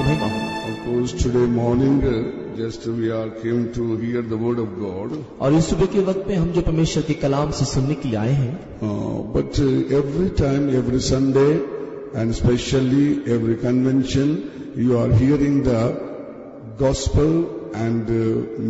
महिमा हो। Of course, today morning, just we are came to hear the word of God. और इस सुबह के वक्त में हम जो परमेश्वर के कलाम से सुनने के लिए आए हैं, But every time, every Sunday, and especially every convention, you are hearing the gospel and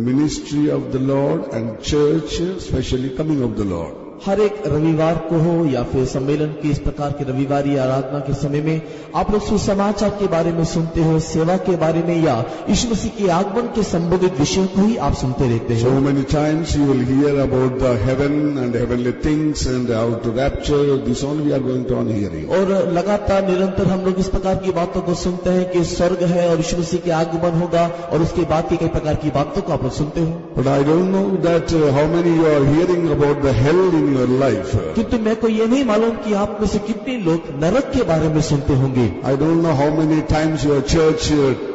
ministry of the Lord and church, especially coming of the Lord. हर एक रविवार को हो या फिर सम्मेलन के इस प्रकार के रविवारी आराधना के समय में आप लोग सुसमाचार के बारे में सुनते हो, सेवा के बारे में या यीशु मसीह के आगमन के संबंधित विषयों को ही आप सुनते रहते हो। So many times you will hear about the heaven and heavenly things and how to rapture. This only we are going to on hearing. और लगातार निरंतर हम लोग इस प्रकार की बातों को सुनते हैं कि स्वर्ग है और यीशु मसीह के आगमन होगा और उसके बाद की कई प्रकार की बातों को आप लोग सुनते हो। But I don't know that how many you are hearing about the hell in your life. किंतु मैं को ये नहीं मालूम कि आप में से कितने लोग नरक के बारे में सुनते होंगे। I don't know how many times your church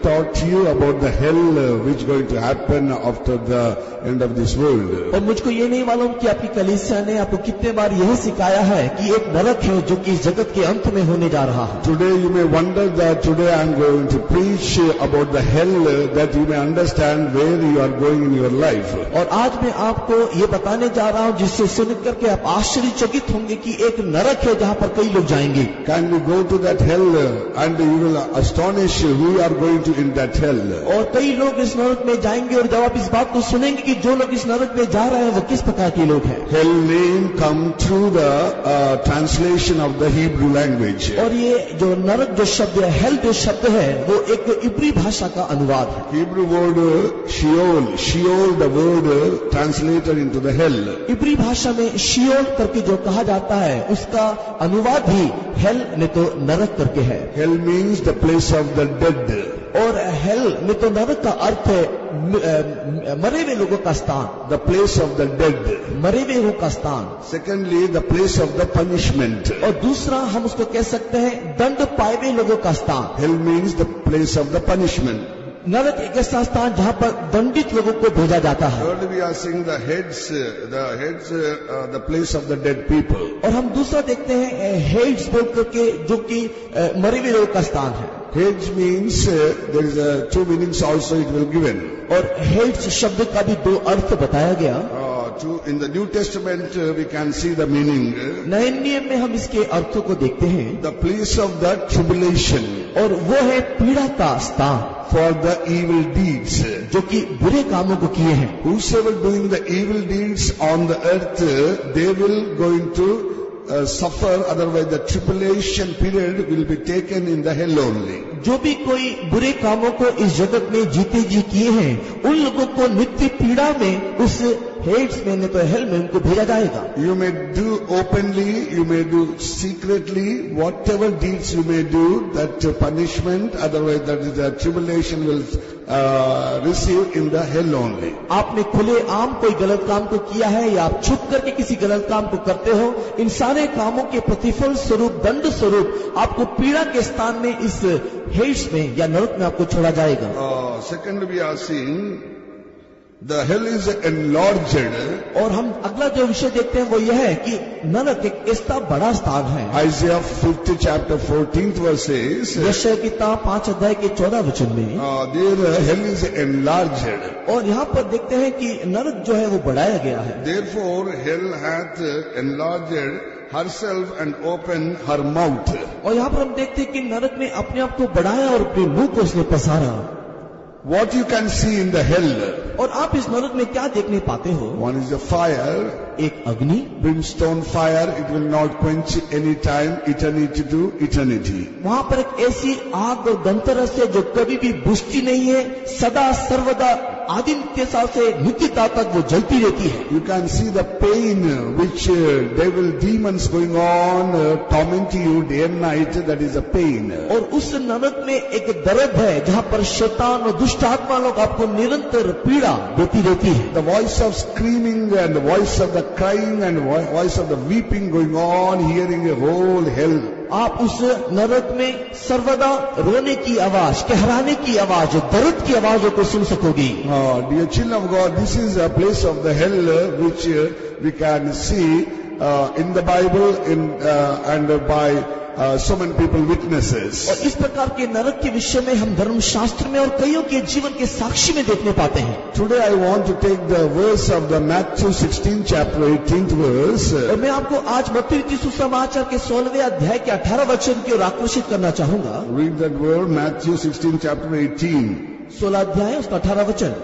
taught you about the hell which is going to happen after the end of this world. और मुझको ये नहीं मालूम कि आपकी कलीसिया ने आपको कितने बार यह सिखाया है कि एक नरक है जो कि इस जगत के अंत में होने जा रहा है। Today you may wonder that today I am going to preach about the hell that you may understand where you are going in your life. और आज मैं आपको ये बताने जा रहा हूँ जिससे सुन करके आप आश्चर्यचकित होंगे कि एक नरक है जहाँ पर कई लोग जाएंगे। Can we go to that hell and you will astonish who are going to in that hell. और कई लोग इस नरक में जाएंगे और जब आप इस बात को सुनेंगे कि जो लोग इस नरक में जा रहे हैं वो किस प्रकार के लोग हैं। Hell name come through the translation of the Hebrew language. और ये जो नरक जो शब्द है, हेल जो शब्द है वो एक इब्री भाषा का अनुवाद है। Hebrew word Sheol the word translated into the hell. इब्री भाषा में शियोल करके जो कहा जाता है उसका अनुवाद भी हेल ने तो नरक करके है। Hell means the place of the dead. और हेल में तो नरक का अर्थ है मरे हुए लोगों का स्थान, The place of the dead. मरे हुए लोगों का स्थान। Secondly, the place of the punishment. और दूसरा हम उसको कह सकते हैं दंड पाए हुए लोगों का स्थान। Hell means the place of the punishment. नरक एक ऐसा स्थान जहाँ पर दंडित लोगों को भेजा जाता है। Third, we are seeing the heads, the place of the dead people. और हम दूसरा देखते हैं हेड्स बोल करके जो कि मरे हुए लोगों का स्थान है। Heads means there is two meanings also it will given. और हेड्स शब्द का भी दो अर्थ बताया गया। In the New Testament we can see the meaning. नए नियम में हम इसके अर्थों को देखते हैं। The place of the tribulation. और वो है पीड़ा का स्थान For the evil deeds. जो कि बुरे कामों को किए हैं। Whosoever doing the evil deeds on the earth, they will going to suffer. Otherwise, the tribulation period will be taken in the hell only. जो भी कोई बुरे कामों को इस जगत में जीते जी किए हैं उन लोगों को नित्य पीड़ा में उस हेड्स में नहीं तो हेल में उनको भेजा जाएगा। You may do openly, you may do secretly, whatever deeds you may do, that punishment, otherwise that is the tribulation will receive in the hell only. आपने खुले आम कोई गलत काम को किया है या आप छुप करके किसी गलत काम को करते हो, इन सारे कामों के प्रतिफल स्वरूप दंड स्वरूप आपको पीड़ा के स्थान में इस हेड्स में या नरक में आपको छोड़ा जाएगा। Second, we are seeing the hell is enlarged. और हम अगला जो विषय देखते हैं वो यह है कि नरक एक ऐसा बड़ा स्थान है। Isaiah 50 chapter 14th verse says, यशायाह की किताब 5 अध्याय के 14 वचन में there hell is enlarged. और यहाँ पर देखते हैं कि नरक जो है वो बढ़ाया गया है। Therefore hell hath enlarged herself and opened her mouth. और यहाँ पर हम देखते हैं कि नरक ने अपने आप को बढ़ाया और अपने मुंह को उसने पसारा। What you can see in the hell? और आप इस नरक में क्या देखने पाते हो? One is the fire, एक अग्नि, brimstone fire. It will not quench any time, eternity to eternity. वहाँ पर एक ऐसी आग और गंधरस है जो कभी भी बुझती नहीं है, सदा सर्वदा आदित्यता से नित्यता तक वो जलती रहती है। You can see the pain which devil demons going on tormenting you day and night. That is a pain. और उस नरक में एक दर्द है जहाँ पर शैतान और दुष्ट आत्मा लोग आपको निरंतर पीड़ा देती रहती है। The voice of screaming and the voice of the crying and voice of the weeping going on, hearing a whole hell. आप उस नरक में सर्वदा रोने की आवाज, कहराने की आवाज, दर्द की आवाजों को सुन सकोगी। Dear children of God, this is a place of the hell which we can see in the Bible and by so many people witnesses. और इस प्रकार के नरक के विषय में हम धर्मशास्त्र में और कईयों के जीवन के साक्षी में देखने पाते हैं. Today I want to take the verse of the Matthew 16 chapter 18th verse. और मैं आपको आज मत्ती रचित सुसमाचार के 16वें अध्याय के 18 वचन की ओर आकर्षित करना चाहूंगा. Read that word, Matthew 16 chapter 18. 16 अध्याय उसका 18 वचन.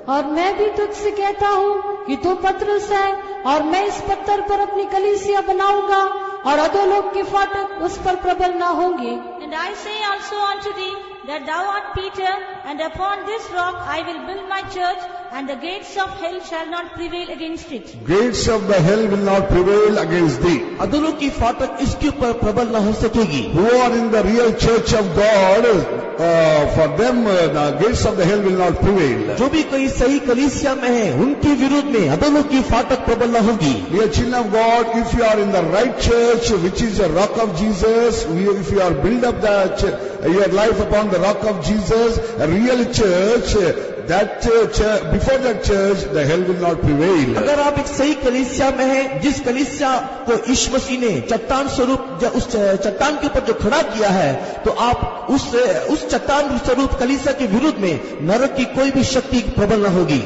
और मैं भी तुझसे कहता हूँ कि तू पतरस है और मैं इस पत्थर पर अपनी कलीसिया बनाऊंगा और अधोलोक के फाटक उस पर प्रबल न होंगे. And I say also unto thee that thou art Peter, and upon this rock I will build my church, and the gates of hell shall not prevail against it. Gates of the hell will not prevail against thee. अधोलोक की फाटक इसके ऊपर प्रबल न हो सकेगी. Who are in the real church of God, for them the gates of the hell will not prevail. जो भी कोई सही कलीसिया में है उनके विरुद्ध में अधोलोक की फाटक प्रबल न होगी. Dear children of God, if you are in the right church, which is the rock of Jesus, if you are build up your life upon the rock of Jesus, a real church, that church, before that church, the hell will not prevail. अगर आप एक सही कलीसिया में हैं, जिस कलीसिया को यीशु मसीह ने चट्टान स्वरूप उस चट्टान के ऊपर जो खड़ा किया है, तो आप उस चट्टान स्वरूप कलीसिया के विरुद्ध में नरक की कोई भी शक्ति प्रबल न होगी.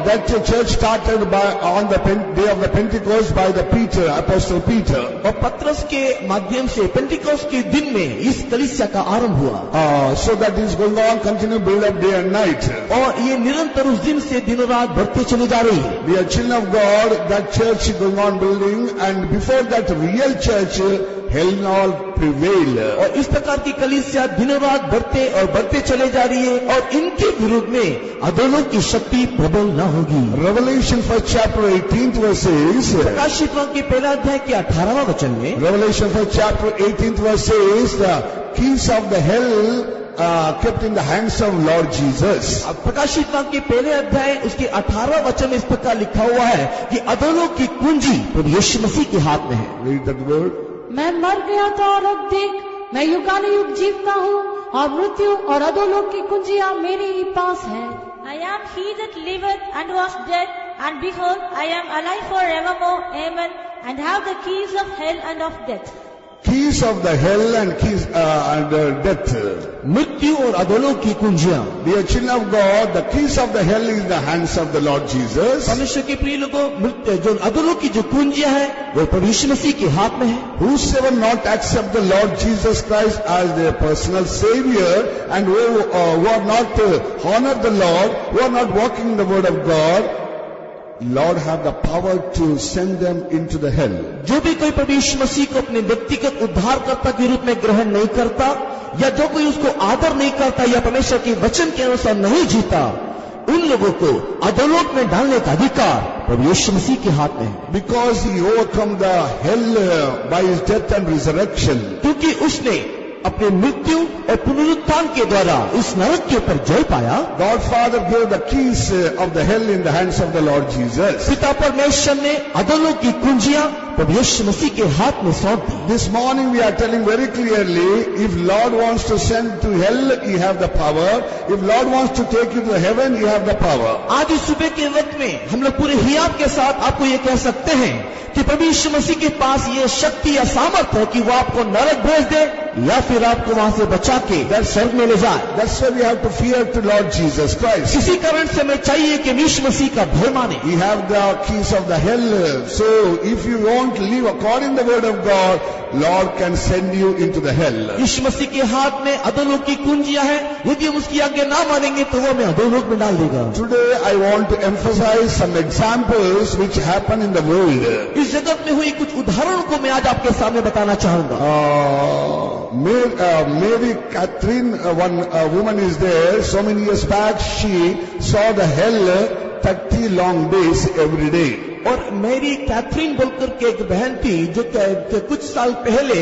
That church started on the day of the Pentecost by the Peter, Apostle Peter. और पतरस के माध्यम से पेंटिकोस्ट के दिन में इस कलीसिया का आरंभ हुआ. So that is going on, continue build up day and night. और ये निरंतर उस दिन से दिनों रात बढ़ते चली जा रही है. Dear children of God, that church is going on building, and before that real church, hell not prevail. और इस प्रकार की कलीसिया दिनों रात बढ़ते चले जा रही है और इनके विरुद्ध में अधोलोक की शक्ति प्रबल न होगी. Revelation 1st chapter 18th verse says, प्रकाशित वाक्य के पहला अध्याय के 18वां वचन में, Revelation 1st chapter 18th verse says, the keys of the hell kept in the hands of Lord Jesus. अब प्रकाशित वाक्य के पहले अध्याय उसके 18वां वचन में इस प्रकार लिखा हुआ है कि अधोलोक की कुंजी प्रभु यीशु मसीह के हाथ में है. Read that word. मैं मर गया था और अब देख मैं युगानुयुग जीवता हूँ और मृत्यु और अधोलोक की कुंजियाँ मेरे ही पास है. I am he that liveth and was dead, and behold, I am alive forevermore. Amen. And have the keys of hell and of death. Keys of the hell and keys and death. मृत्यु और अधोलोक की कुंजियां. Dear children of God, the keys of the hell is in the hands of the Lord Jesus. परमेश्वर के प्रिय लोगों, मृत्यु जो अधोलोक की जो कुंजियां है वो प्रभु यीशु मसीह के हाथ में है. Whosoever not accept the Lord Jesus Christ as their personal Savior, and who are not honor the Lord, who are not walking in the Word of God, Lord have the power to send them into the hell. जो भी कोई प्रभु यीशु मसीह को अपने व्यक्तिगत उद्धारकर्ता के रूप में ग्रहण नहीं करता, या जो कोई उसको आदर नहीं करता, या परमेश्वर के वचन के अनुसार नहीं जीता, उन लोगों को अधोलोक में डालने का अधिकार प्रभु यीशु मसीह के हाथ में है. Because he overcome the hell by his death and resurrection. क्योंकि उसने अपने मृत्यु और पुनरुत्थान के द्वारा इस नरक के ऊपर जय पाया. God Father gave the keys of the hell in the hands of the Lord Jesus. पिता परमेश्वर ने अधोलोक की कुंजियां प्रभु यीशु मसीह के हाथ में सौंप दी. This morning we are telling very clearly, if Lord wants to send to hell, you have the power. If Lord wants to take you to heaven, you have the power. आज इस सुबह के वक्त में हम लोग पूरे हियाव के साथ आपको ये कह सकते हैं कि प्रभु यीशु मसीह के पास ये शक्ति या सामर्थ है कि वो आपको नरक भेज दे या फिर आपको वहां से बचा के स्वर्ग में ले जाए. That's why we have to fear to Lord Jesus Christ. इसी कारण से हमें चाहिए कि यीशु मसीह का भय माने. We have the keys of the hell. So if you want to live according to the word of God, Lord can send you into the hell. यीशु मसीह के हाथ में अधोलोक की कुंजियां हैं. यदि हम उसकी आज्ञा ना मानेंगे तो वो हमें अधोलोक में डाल देगा. Today I want to emphasize some examples which happen in the world. इस जगत में हुई कुछ उदाहरणों को मैं आज आपके सामने बताना चाहूंगा. Mary Catherine, one woman is there. So many years back, she saw the hell 30 long days every day. और मेरी कैथरीन बोलकर के एक बहन थी जो कुछ साल पहले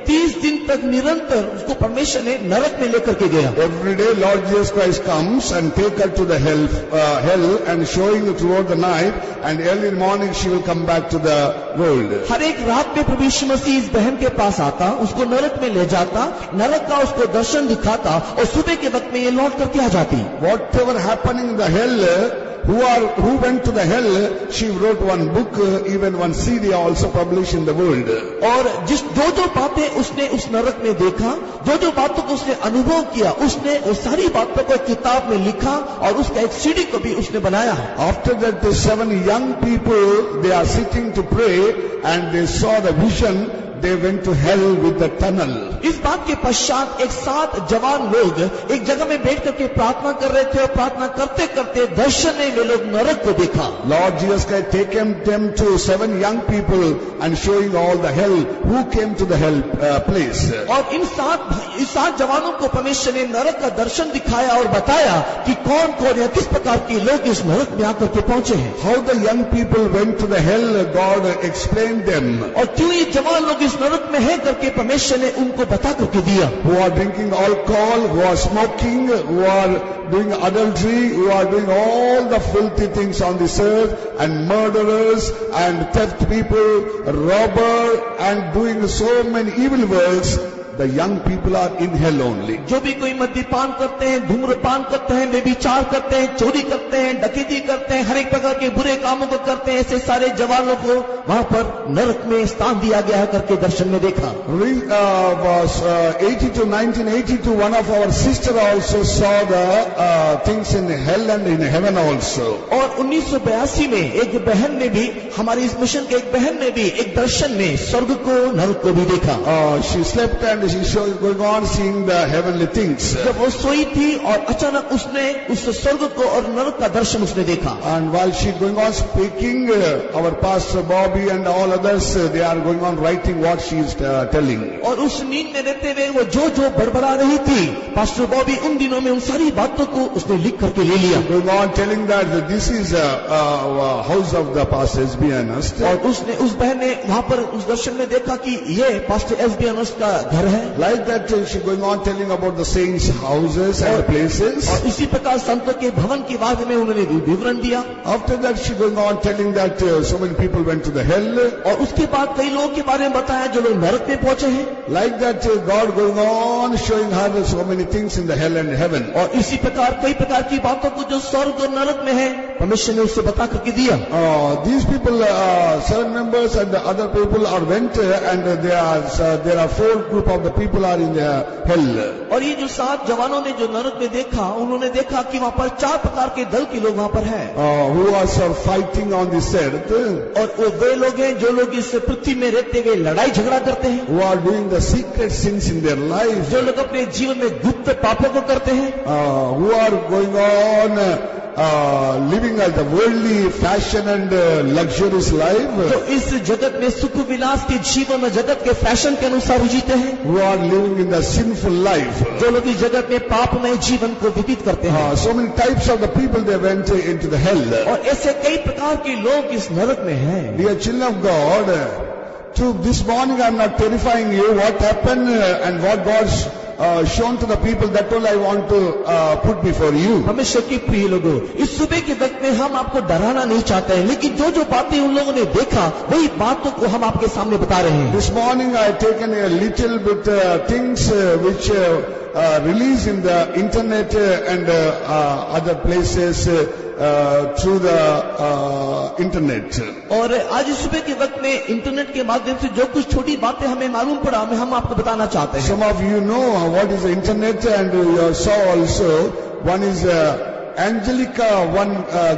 30 दिन तक निरंतर उसको परमेश्वर ने नरक में लेकर के गया. Every day Lord Jesus Christ comes and take her to the hell and showing her throughout the night, and early in the morning she will come back to the world. हर एक रात में प्रभु यीशु मसीह इस बहन के पास आता, उसको नरक में ले जाता, नरक का उसको दर्शन दिखाता और सुबह के वक्त में ये लौट करके आ जाती. Whatever happening in the hell, who went to the hell, she wrote one book, even one CD also published in the world. और जो बातें उसने उस नरक में देखा, जो बातों को उसने अनुभव किया, उसने वो सारी बातों को एक किताब में लिखा और उसका एक सीडी को भी उसने बनाया। After that, the 7 young people, they are sitting to pray and they saw the vision. They went to hell with the tunnel. इस बात के पश्चात एक 7 जवान लोग एक जगह में बैठ करके प्रार्थना कर रहे थे और प्रार्थना करते करते दर्शन में वे लोग नरक को देखा। Lord Jesus Christ taken them to 7 young people and showing all the hell who came to the hell place. और इन 7 जवानों को परमेश्वर ने नरक का दर्शन दिखाया और बताया कि कौन कौन या किस प्रकार के लोग इस नरक में आकर के पहुंचे हैं। How the young people went to the hell, God explained them. और क्यों ये जवान लोग इस नरक में है करके परमेश्वर ने उनको बता करके दिया। Who are drinking alcohol, who are smoking, who are doing adultery, who are doing all the filthy things on this earth, and murderers and theft people, robber and doing so many evil works. The young people are in hell only. जो भी कोई मद्यपान करते हैं, धूम्रपान करते हैं, व्यभिचार करते हैं, चोरी करते हैं, डकैती करते हैं, हर एक प्रकार के बुरे कामों को करते हैं, ऐसे सारे जवानों को वहां पर नरक में स्थान दिया गया है करके दर्शन में देखा। Was 1982, one of our sister also saw the things in hell and in heaven also. और 1982 में एक बहन ने भी, हमारी इस मिशन के एक बहन ने भी एक दर्शन में स्वर्ग को नरक को भी देखा। She slept and she going on seeing the heavenly things. जब वो सोई थी और अचानक उसने उस स्वर्ग को और नरक का दर्शन उसने देखा। And while she going on speaking, our pastor Bobby and all others, they are going on writing what she is telling. और उस नींद में रहते हुए वो जो बड़बड़ा रही थी, पास्टर बॉबी उन दिनों में उन सारी बातों को उसने लिख करके ले लिया। Going on telling that this is a house of the pastor S.B. Ernest. और उसने उस बहन ने वहां पर उस दर्शन में देखा कि ये पास्टर S.B. Ernest का घर है। Like that, she going on telling about the saints' houses and places. और इसी प्रकार संतों के भवन के बारे में उन्होंने विवरण दिया। After that, she going on telling that so many people went to the hell. और उसके बाद कई लोगों के बारे में बताया जो लोग नरक में पहुंचे हैं। Like that, God going on showing her so many things in the hell and heaven. और इसी प्रकार कई प्रकार की बातों को जो स्वर्ग और नरक में है, परमेश्वर ने उससे बता करके दिया। These people, 7 members and the other people are went and there are 4 group of the people are in the hell. और ये जो 7 जवानों ने जो नरक में देखा, उन्होंने देखा कि वहां पर 4 प्रकार के दल के लोग वहां पर हैं। Who are fighting on this earth. और वो वे लोग हैं जो लोग इस पृथ्वी में रहते हुए लड़ाई झगड़ा करते हैं। Who are doing the secret sins in their life. जो लोग अपने जीवन में गुप्त पापों को करते हैं। Who are going on living as the worldly fashion and luxurious life. जो इस जगत में सुख विलास के जीवन में जगत के फैशन के अनुसार जीते हैं। Who are living in the sinful life. जो लोग इस जगत में पापमय जीवन को व्यतीत करते हैं। So many types of the people they went into the hell. और ऐसे कई प्रकार के लोग इस नरक में हैं। Dear children of God, to this morning I am not terrifying you what happened and what God's shown to the people, that all I want to put before you. परमेश्वर के प्रिय लोगों, इस सुबह के वक्त में हम आपको डराना नहीं चाहते हैं, लेकिन जो बातें उन लोगों ने देखा वही बातों को हम आपके सामने बता रहे हैं। This morning I have taken a little bit things which released in the internet and other places through the internet. और आज इस सुबह के वक्त में इंटरनेट के माध्यम से जो कुछ छोटी बातें हमें मालूम पड़ा, हम आपको बताना चाहते हैं। Some of you know what is the internet and you saw also. One is Angelica, one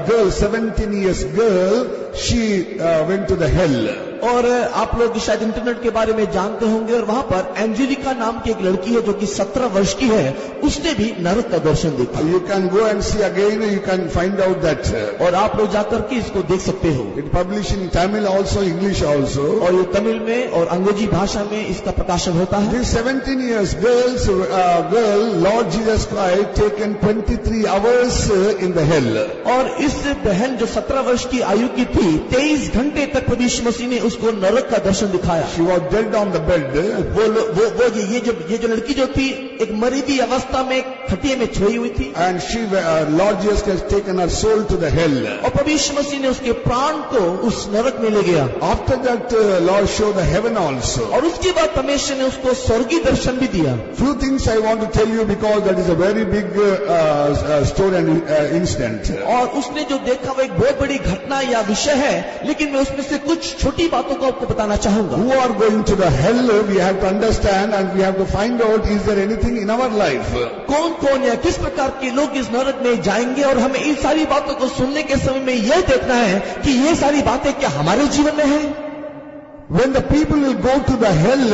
girl, 17 years girl, she went to the hell. और आप लोग शायद इंटरनेट के बारे में जानते होंगे और वहां पर एंजेलिका नाम की एक लड़की है जो कि 17 वर्ष की है, उसने भी नरक का दर्शन देखा। You can go and see again, you can find out that. और आप लोग जाकर के इसको देख सकते हो। It published in Tamil also, English also. और ये तमिल में और अंग्रेजी भाषा में इसका प्रकाशन होता है। This 17 years girl, Lord Jesus Christ taken 23 hours in the hell. और इस बहन जो 17 वर्ष की आयु की थी, 23 घंटे तक प्रभु यीशु मसीह ने उसको नरक का दर्शन दिखाया। She was dead on the bed. ये जो लड़की जो थी एक मरी हुई अवस्था में खटिए में छोई हुई थी। And Lord Jesus has taken her soul to the hell. और प्रभु यीशु मसीह ने उसके प्राण को उस नरक में ले गया। After that, Lord showed the heaven also. और उसके बाद परमेश्वर ने उसको स्वर्गीय दर्शन भी दिया। Few things I want to tell you because that is a very big story and incident. और उसने जो देखा वो एक बहुत बड़ी घटना या विषय है, लेकिन मैं उसमें से कुछ छोटी बातों को आपको बताना चाहूंगा। Who are going to the hell, we have to understand and we have to find out, is there anything in our life? कौन कौन या किस प्रकार के लोग इस नरक में जाएंगे, और हमें इन सारी बातों को सुनने के समय में यह देखना है कि ये सारी बातें क्या हमारे जीवन में है। When the people will go to the hell,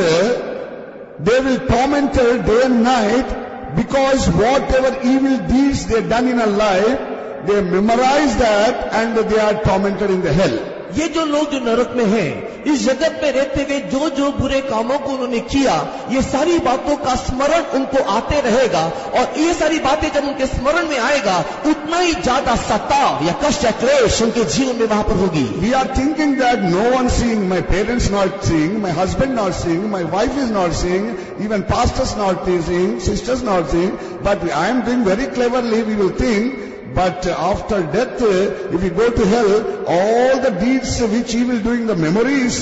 they will torment her day and night because whatever evil deeds they have done in a life, they memorize that and they are tormented in the hell. ये जो लोग जो नरक में हैं, इस जगत में रहते हुए जो जो बुरे कामों को उन्होंने किया, ये सारी बातों का स्मरण उनको आते रहेगा, और ये सारी बातें जब उनके स्मरण में आएगा, उतना ही ज्यादा सताव या कष्ट या क्लेश उनके जीवन में वहां पर होगी। We are thinking that no one seeing, my parents not seeing, my husband not seeing, my wife is not seeing, even pastors not seeing, sisters not seeing, but I am doing very cleverly, we will think. But after death, if we go to hell, all the deeds which he will do in the memories,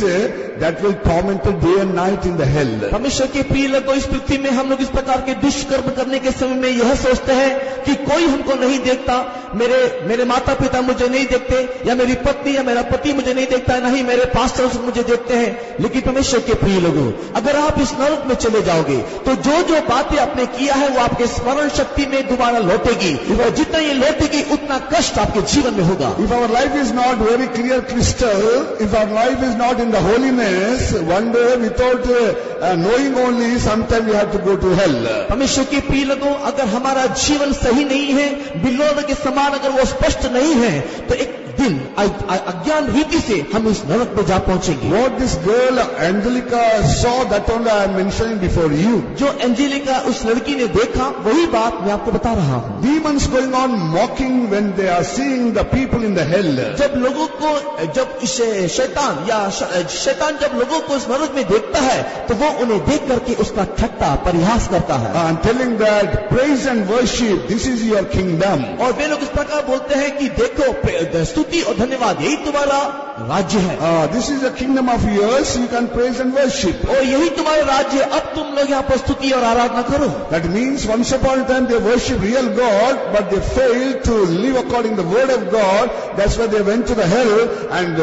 that will torment us day and night in the hell. परमेश्वर के प्रिय लोगों, इस पृथ्वी में हम लोग इस प्रकार के दुष्कर्म करने के समय में यह सोचते हैं कि कोई हमको नहीं देखता, मेरे माता पिता मुझे नहीं देखते, या मेरी पत्नी या मेरा पति मुझे नहीं देखता, नहीं मेरे पास्टर्स मुझे देखते हैं। लेकिन परमेश्वर के प्रिय लोगों, अगर आप इस नरक में चले जाओगे तो जो जो बातें आपने किया है वो आपके स्मरण शक्ति में दोबारा लौटेगी, और जितना ये लौटेगी उतना कष्ट आपके जीवन में होगा। If our life is not very clear crystal, if our life is not in the holiness, one day without knowing only, sometime we have to go to hell. परमेश्वर के प्रिय लोगों, अगर हमारा जीवन सही नहीं है, बिल्लों के समान अगर वो स्पष्ट नहीं है, तो एक दिन अज्ञान रीति से हम इस नरक में जा पहुंचेंगे। What this girl Angelica saw, that only I am mentioning before you. जो एंजेलिका उस लड़की ने देखा, वही बात मैं आपको बता रहा हूँ। Demons going on mocking when they are seeing the people in the hell. जब लोगों को, जब शैतान जब लोगों को इस नरक में देखता है, तो वो उन्हें देख करके उसका ठट्टा परिहास करता है। I am telling that praise and worship, this is your kingdom. और वे लोग इस प्रकार बोलते हैं कि देखो, स्तुति और धन्यवाद यही तुम्हारा राज्य है। This is the kingdom of yours, you can praise and worship. और यही तुम्हारा राज्य है, अब तुम लोग यहाँ पर स्तुति और आराधना करो। That means once upon a time they worship real God, but they failed to live according to the word of God. That's why they went to the hell, and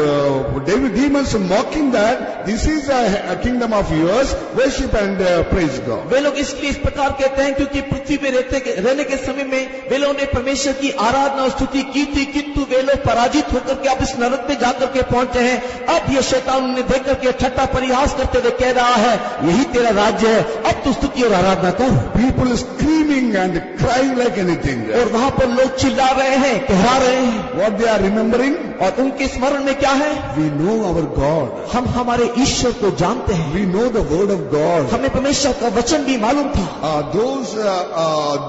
demons mocking that this is a kingdom of yours, worship and praise God. वे लोग इसलिए इस प्रकार कहते हैं क्योंकि पृथ्वी पे रहने के समय में वे लोगों ने परमेश्वर की आराधना और स्तुति की थी, किंतु वे लोग पराजित होकर के अब इस नरक में जाकर के पहुंचे हैं। अब ये शैतान उन्हें देख करके ठट्टा परिहास करते हुए कह रहा है, यही तेरा राज्य है, अब तू स्तुति और आराधना कर। People screaming and crying like anything. और वहां पर लोग चिल्ला रहे हैं, कहरा रहे हैं। What they are remembering? और उनके स्मरण में क्या है? We know our God. हम हमारे ईश्वर को जानते हैं। We know the word of God. हमें परमेश्वर का वचन भी मालूम था।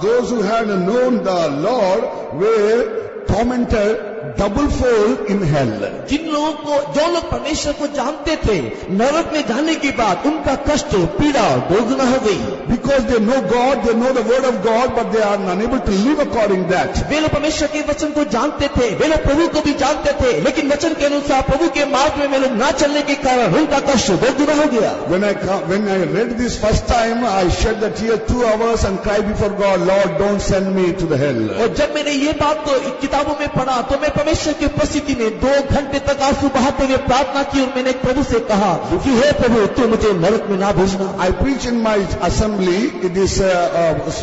Those who had known the Lord were tormented double fold in hell. जिन लोगों को, जो लोग परमेश्वर को जानते थे, नरक में जाने के बाद उनका कष्ट पीड़ा दोगुना हो गई। Because they know God, they know the word of God, but they are unable to live according that. वे लोग परमेश्वर के वचन को जानते थे, वे लोग प्रभु को भी जानते थे, लेकिन वचन के अनुसार प्रभु के मार्ग में वे लोग ना चलने के कारण उनका कष्ट दोगुना हो गया। When I read this first time, I shed the tear 2 hours and cried before God, Lord, don't send me to the hell. और जब मैंने ये बात को किताबों में पढ़ा, तो मैं परमेश्वर की उपस्थिति में 2 घंटे तक आंसू बहाते हुए प्रार्थना की, और मैंने प्रभु से कहा कि हे प्रभु, तू मुझे नरक में ना भेजना। I preach in my assembly. It is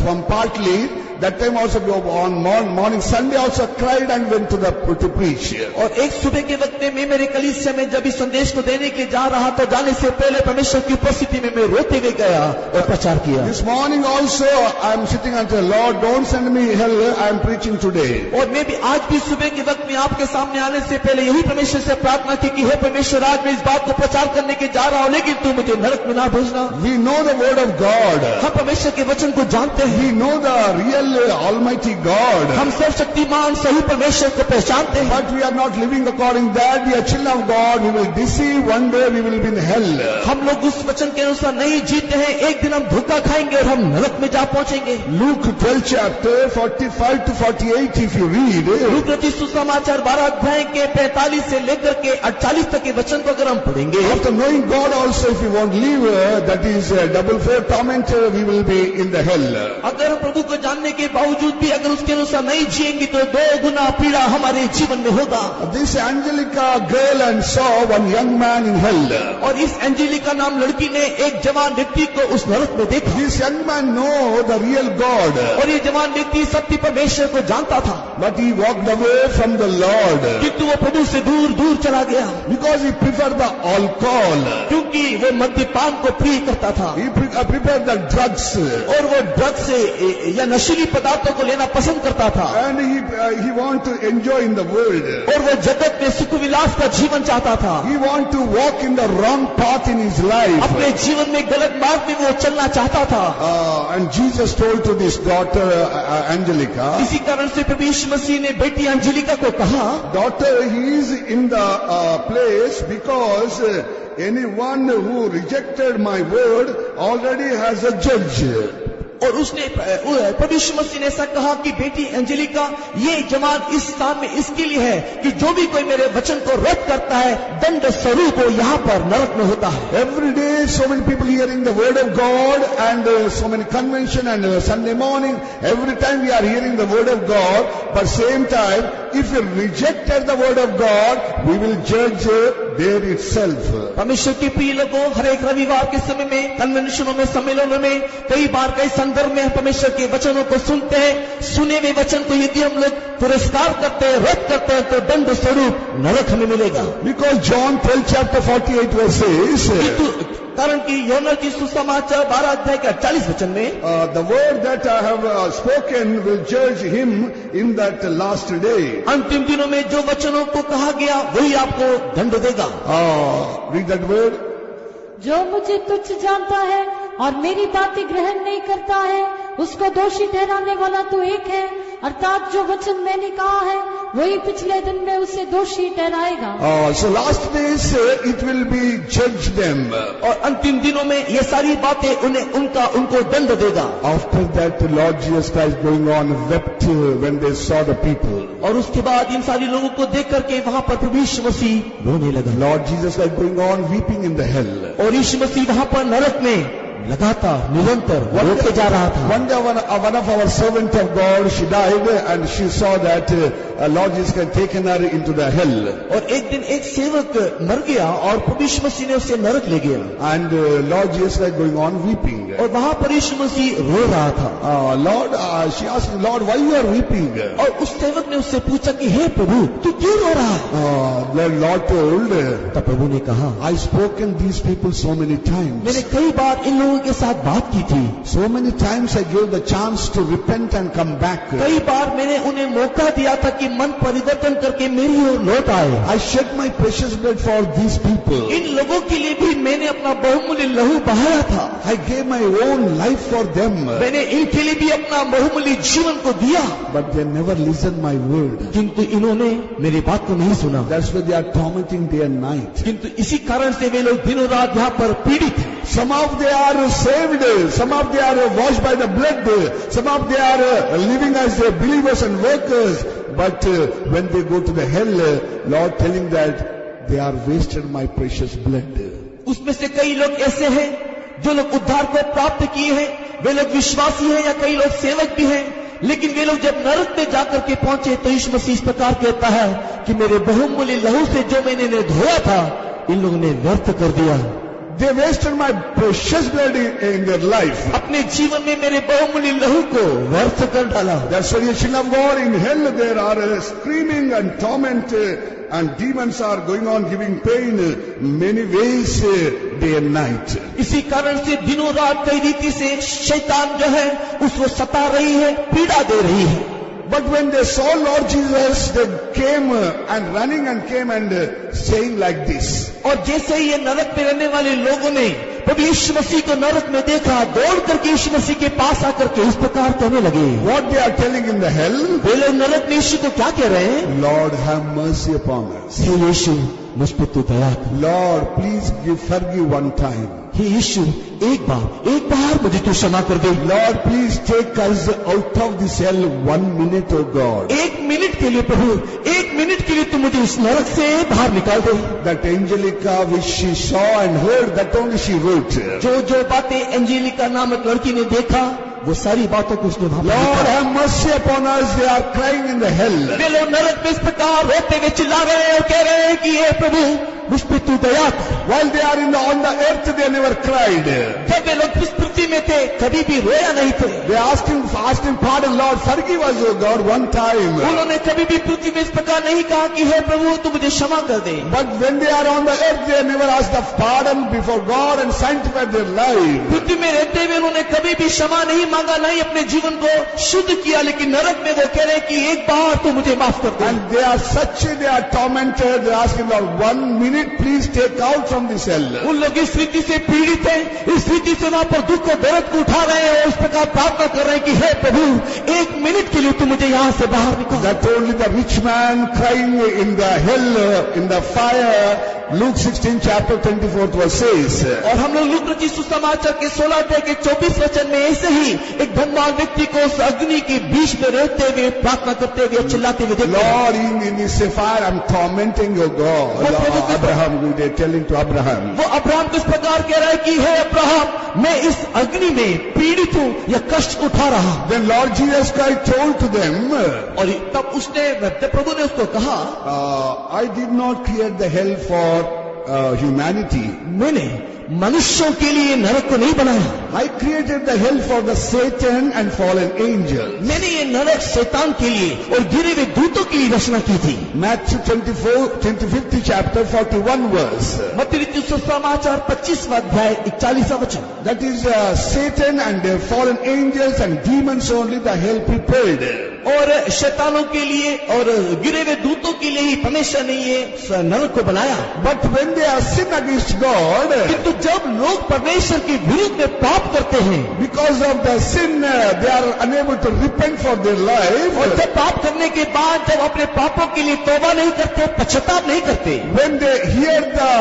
from partly that time also on morning Sunday also cried and went to preach. और एक सुबह के वक्त में मैं मेरे कलीसिया में जब इस संदेश को देने के जा रहा था, जाने से पहले परमेश्वर की उपस्थिति में मैं रोते हुए गया और प्रचार किया। This morning also I am sitting and say, Lord, don't send me hell. I am preaching today. और मैं भी आज भी सुबह के वक्त में आपके सामने आने से पहले यही परमेश्वर से प्रार्थना की कि हे परमेश्वर, आज मैं इस बात को प्रचार करने के जा रहा हूँ, लेकिन तू मुझे नरक में ना भेजना। We know the word of God. हम परमेश्वर के वचन को जानते हैं। We know the real well Almighty God. हम सर्वशक्तिमान सही परमेश्वर को पहचानते हैं, But we are not living according that. We are children of God. We will deceive. One day we will be in hell. हम लोग उस वचन के अनुसार नहीं जीते हैं, एक दिन हम धोखा खाएंगे और हम नरक में जा पहुंचेंगे। Luke 12 chapter 45 to 48 if you read. Look रचित सुसमाचार 12 अध्याय के 45 से लेकर के 48 तक के वचन को अगर हम पढ़ेंगे, After knowing God also, if we won't live, that is double fair torment, we will be in the hell. अगर हम प्रभु को जानने के बावजूद भी अगर उसके अनुसार नहीं जिएंगे तो 2 गुना पीड़ा हमारे जीवन में होगा। This Angelica girl and saw one young man in hell. और इस एंजेलिका नाम लड़की ने एक जवान व्यक्ति को उस नरक में देखा। This young man know the real God, और ये जवान व्यक्ति सत्य परमेश्वर को जानता था, but he walked away from the Lord किंतु वो प्रभु से दूर दूर चला गया, because he preferred the alcohol. क्योंकि वो मद्यपान को प्रिय करता था He preferred the drugs, और वो ड्रग्स से या नशीली पदार्थों को लेना पसंद करता था, and he want to enjoy in the world. और वो जगत में सुख विलास का जीवन चाहता था। He want to walk in the wrong path in his life. अपने जीवन में गलत मार्ग में वो चलना चाहता था। And Jesus told to this daughter Angelica, इसी कारण से प्रभु यीशु मसीह ने बेटी अंजलिका को कहा, daughter, he is in the place because anyone who rejected my word already has a judge. और उसने प्रभु यीशु मसीह ने ऐसा कहा कि बेटी अंजलिका, ये जवान इस स्थान में इसके लिए है कि जो भी कोई मेरे वचन को रद्द करता है दंड स्वरूप वो यहाँ पर नरक में होता है। Every day so many people hearing the word of God and so many convention and Sunday morning, every time we are hearing the word of God, but same time if we rejected the word of God, we will judge there itself. परमेश्वर के प्रिय लोगों, हर एक रविवार के समय में कन्वेंशनों में सम्मेलनों में कई बार कई संदर्भ में परमेश्वर के वचनों को सुनते हैं। सुने हुए वचन को यदि हम लोग तिरस्कार करते हैं, रद्द करते हैं तो दंड स्वरूप नरक हमें मिलेगा। Because John 12 chapter 48 verse says, कारण कि यूहन्ना की सुसमाचार 12 अध्याय के 48 वचन में the word that I have spoken will judge him in that last day. अंतिम दिनों में जो वचनों को कहा गया वही आपको दंड देगा। Read that word. जो मुझे तुच्छ जानता है और मेरी बातें ग्रहण नहीं करता है उसको दोषी ठहराने वाला तो एक है, अर्थात जो वचन मैंने कहा है वही पिछले दिन में उसे दोषी ठहराएगा। So last days it will be judge them. और अंतिम दिनों में ये सारी बातें उनको दंड देगा। After that Lord Jesus Christ going on wept when they saw the people. और उसके बाद इन सारी लोगों को देख करके वहां पर प्रभु यीशु मसीह रोने लगा। Lord Jesus Christ going on weeping in the hell. और यीशु मसीह वहां पर नरक में लगातार निरंतर रोते जा रहा था। One day one of our servant of God, she died and she saw that Lord Jesus had taken her into the hell. और एक दिन एक सेवक मर गया और प्रभु यीशु मसीह ने उसे नरक ले गया। And Lord Jesus was going on weeping. और वहां पर यीशु मसीह रो रहा था। Lord, she asked, Lord, why you are weeping? और उस सेवक ने उससे पूछा कि हे प्रभु तू क्यों रो रहा है? The Lord told, तब प्रभु ने कहा, I spoken these people so many times. मैंने कई बार इन लोगों के साथ बात की थी। So many times I gave the chance to repent and come back. कई बार मैंने उन्हें मौका दिया था कि मन परिवर्तन करके मेरी ओर लौट आए। I shed my precious blood for these people. इन लोगों के लिए भी मैंने अपना बहुमूल्य लहू बहाया था। I gave my own life for them. मैंने इनके लिए भी अपना बहुमूल्य जीवन को दिया। But they never listened my word. किंतु इन्होंने मेरी बात को नहीं सुना। That's why they are tormenting day and night. किंतु इसी कारण से वे लोग दिनों रात यहाँ पर पीड़ित हैं। Some of they are saved, some of they are washed by the blood, some of they are living as believers and workers. But when they go to the hell, Lord telling that they are wasted my precious blood. उसमें से कई लोग ऐसे हैं जो लोग उद्धार को प्राप्त किए हैं, वे लोग विश्वासी हैं या कई लोग सेवक भी हैं, लेकिन वे लोग जब नरक में जाकर के पहुंचे तो यीशु मसीह इस प्रकार कहता है कि मेरे बहुमूल्य लहू से जो मैंने इन्हें धोया था इन लोगों ने व्यर्थ कर दिया। They wasted my precious blood in their life. अपने जीवन में मेरे बहुमूल्य लहू को व्यर्थ कर डाला। That's why the children of God in hell there are screaming and torment and demons are going on giving pain many ways day and night. इसी कारण से दिनों रात कई रीति से शैतान जो है उसको सता रही है, पीड़ा दे रही है। But when they saw Lord Jesus, they came and running and came and saying like this. और जैसे ही ये नरक में रहने वाले लोगों ने प्रभु यीशु मसीह को नरक में देखा, दौड़ करके यीशु मसीह के पास आकर के इस प्रकार कहने लगे। What they are telling in the hell? वे लोग नरक में यीशु को क्या कह रहे हैं? Lord, have mercy upon us. हे यीशु, मुझ पर तू दया कर। Lord, please forgive one time. हे यीशु, एक बार मुझे तू क्षमा कर दे। Lord, please take us out of this hell 1 minute, oh God. 1 minute के लिए प्रभु, 1 मिनट के लिए तू मुझे इस नरक से बाहर निकाल दे। That Angelica which she saw and heard, that only she wrote. जो बातें एंजेलिका नामक लड़की ने देखा, वो सारी बातों को उसने वहां पर Lord, लिखा। have mercy upon us. They are crying in the hell. वे लोग नरक में इस प्रकार रोते हुए चिल्ला रहे हैं और कह रहे हैं कि हे प्रभु, मुझ पे तू दया कर। While they are on the earth, they never cried. जब वे लोग इस पृथ्वी में थे, कभी भी रोया नहीं थे। They asked him pardon. Lord, forgive us, oh God, one time. उन्होंने कभी भी पृथ्वी में इस प्रकार नहीं कहा कि हे प्रभु, तू मुझे क्षमा कर दे। But when they are on the earth, they never asked the pardon before God and sanctified their life. पृथ्वी में रहते हुए उन्होंने कभी भी क्षमा नहीं मांगा, नहीं अपने जीवन को शुद्ध किया, लेकिन नरक में वो कह रहे हैं कि एक बार तो मुझे माफ कर दे। And they are tormented. They are asking, Lord, 1 minute, please take out from this hell. उन लोग इस रीति से पीड़ित हैं, इस रीति से वहां पर दुख और दर्द को उठा रहे हैं और इस प्रकार प्रार्थना कर रहे हैं कि हे प्रभु, 1 मिनट के लिए तू मुझे यहां से बाहर निकाल। That only the rich man crying in the hell, in the fire. Luke 16 chapter 24 verse says. और हम लोग लूका रचित सुसमाचार के 16 अध्याय के 24 वचन में ऐसे ही एक धनवान व्यक्ति को उस अग्नि के बीच में रहते हुए प्रार्थना करते हुए चिल्लाते हुए देखते हैं। Lord, in this fire I'm tormenting your God. Abraham, they're telling to Abraham. वो अब्राहम को इस प्रकार कह रहा है कि हे अब्राहम, मैं इस अग्नि में पीड़ित हूं या कष्ट उठा रहा हूं। Then Lord Jesus Christ told to them. और तब प्रभु ने उसको कहा, I did not create the hell for humanity. मैंने मनुष्यों के लिए नरक को नहीं बनाया। I created the hell for the Satan and fallen angels. मैंने ये नरक शैतान के लिए और गिरे हुए दूतों के लिए रचना की थी। Matthew 25th chapter 41 verse. मत्ती रचित सुसमाचार 25वां अध्याय 41वां वचन। That is Satan and their fallen angels and demons only the hell prepared. और शैतानों के लिए और गिरे हुए दूतों के लिए ही परमेश्वर ने ये नरक को बनाया। But when they are sin against God, किंतु जब लोग परमेश्वर के विरुद्ध में पाप करते हैं, because of the sin they are unable to repent for their life. और जब पाप करने के बाद जब अपने पापों के लिए तौबा नहीं करते, पश्चाताप नहीं करते, when they hear the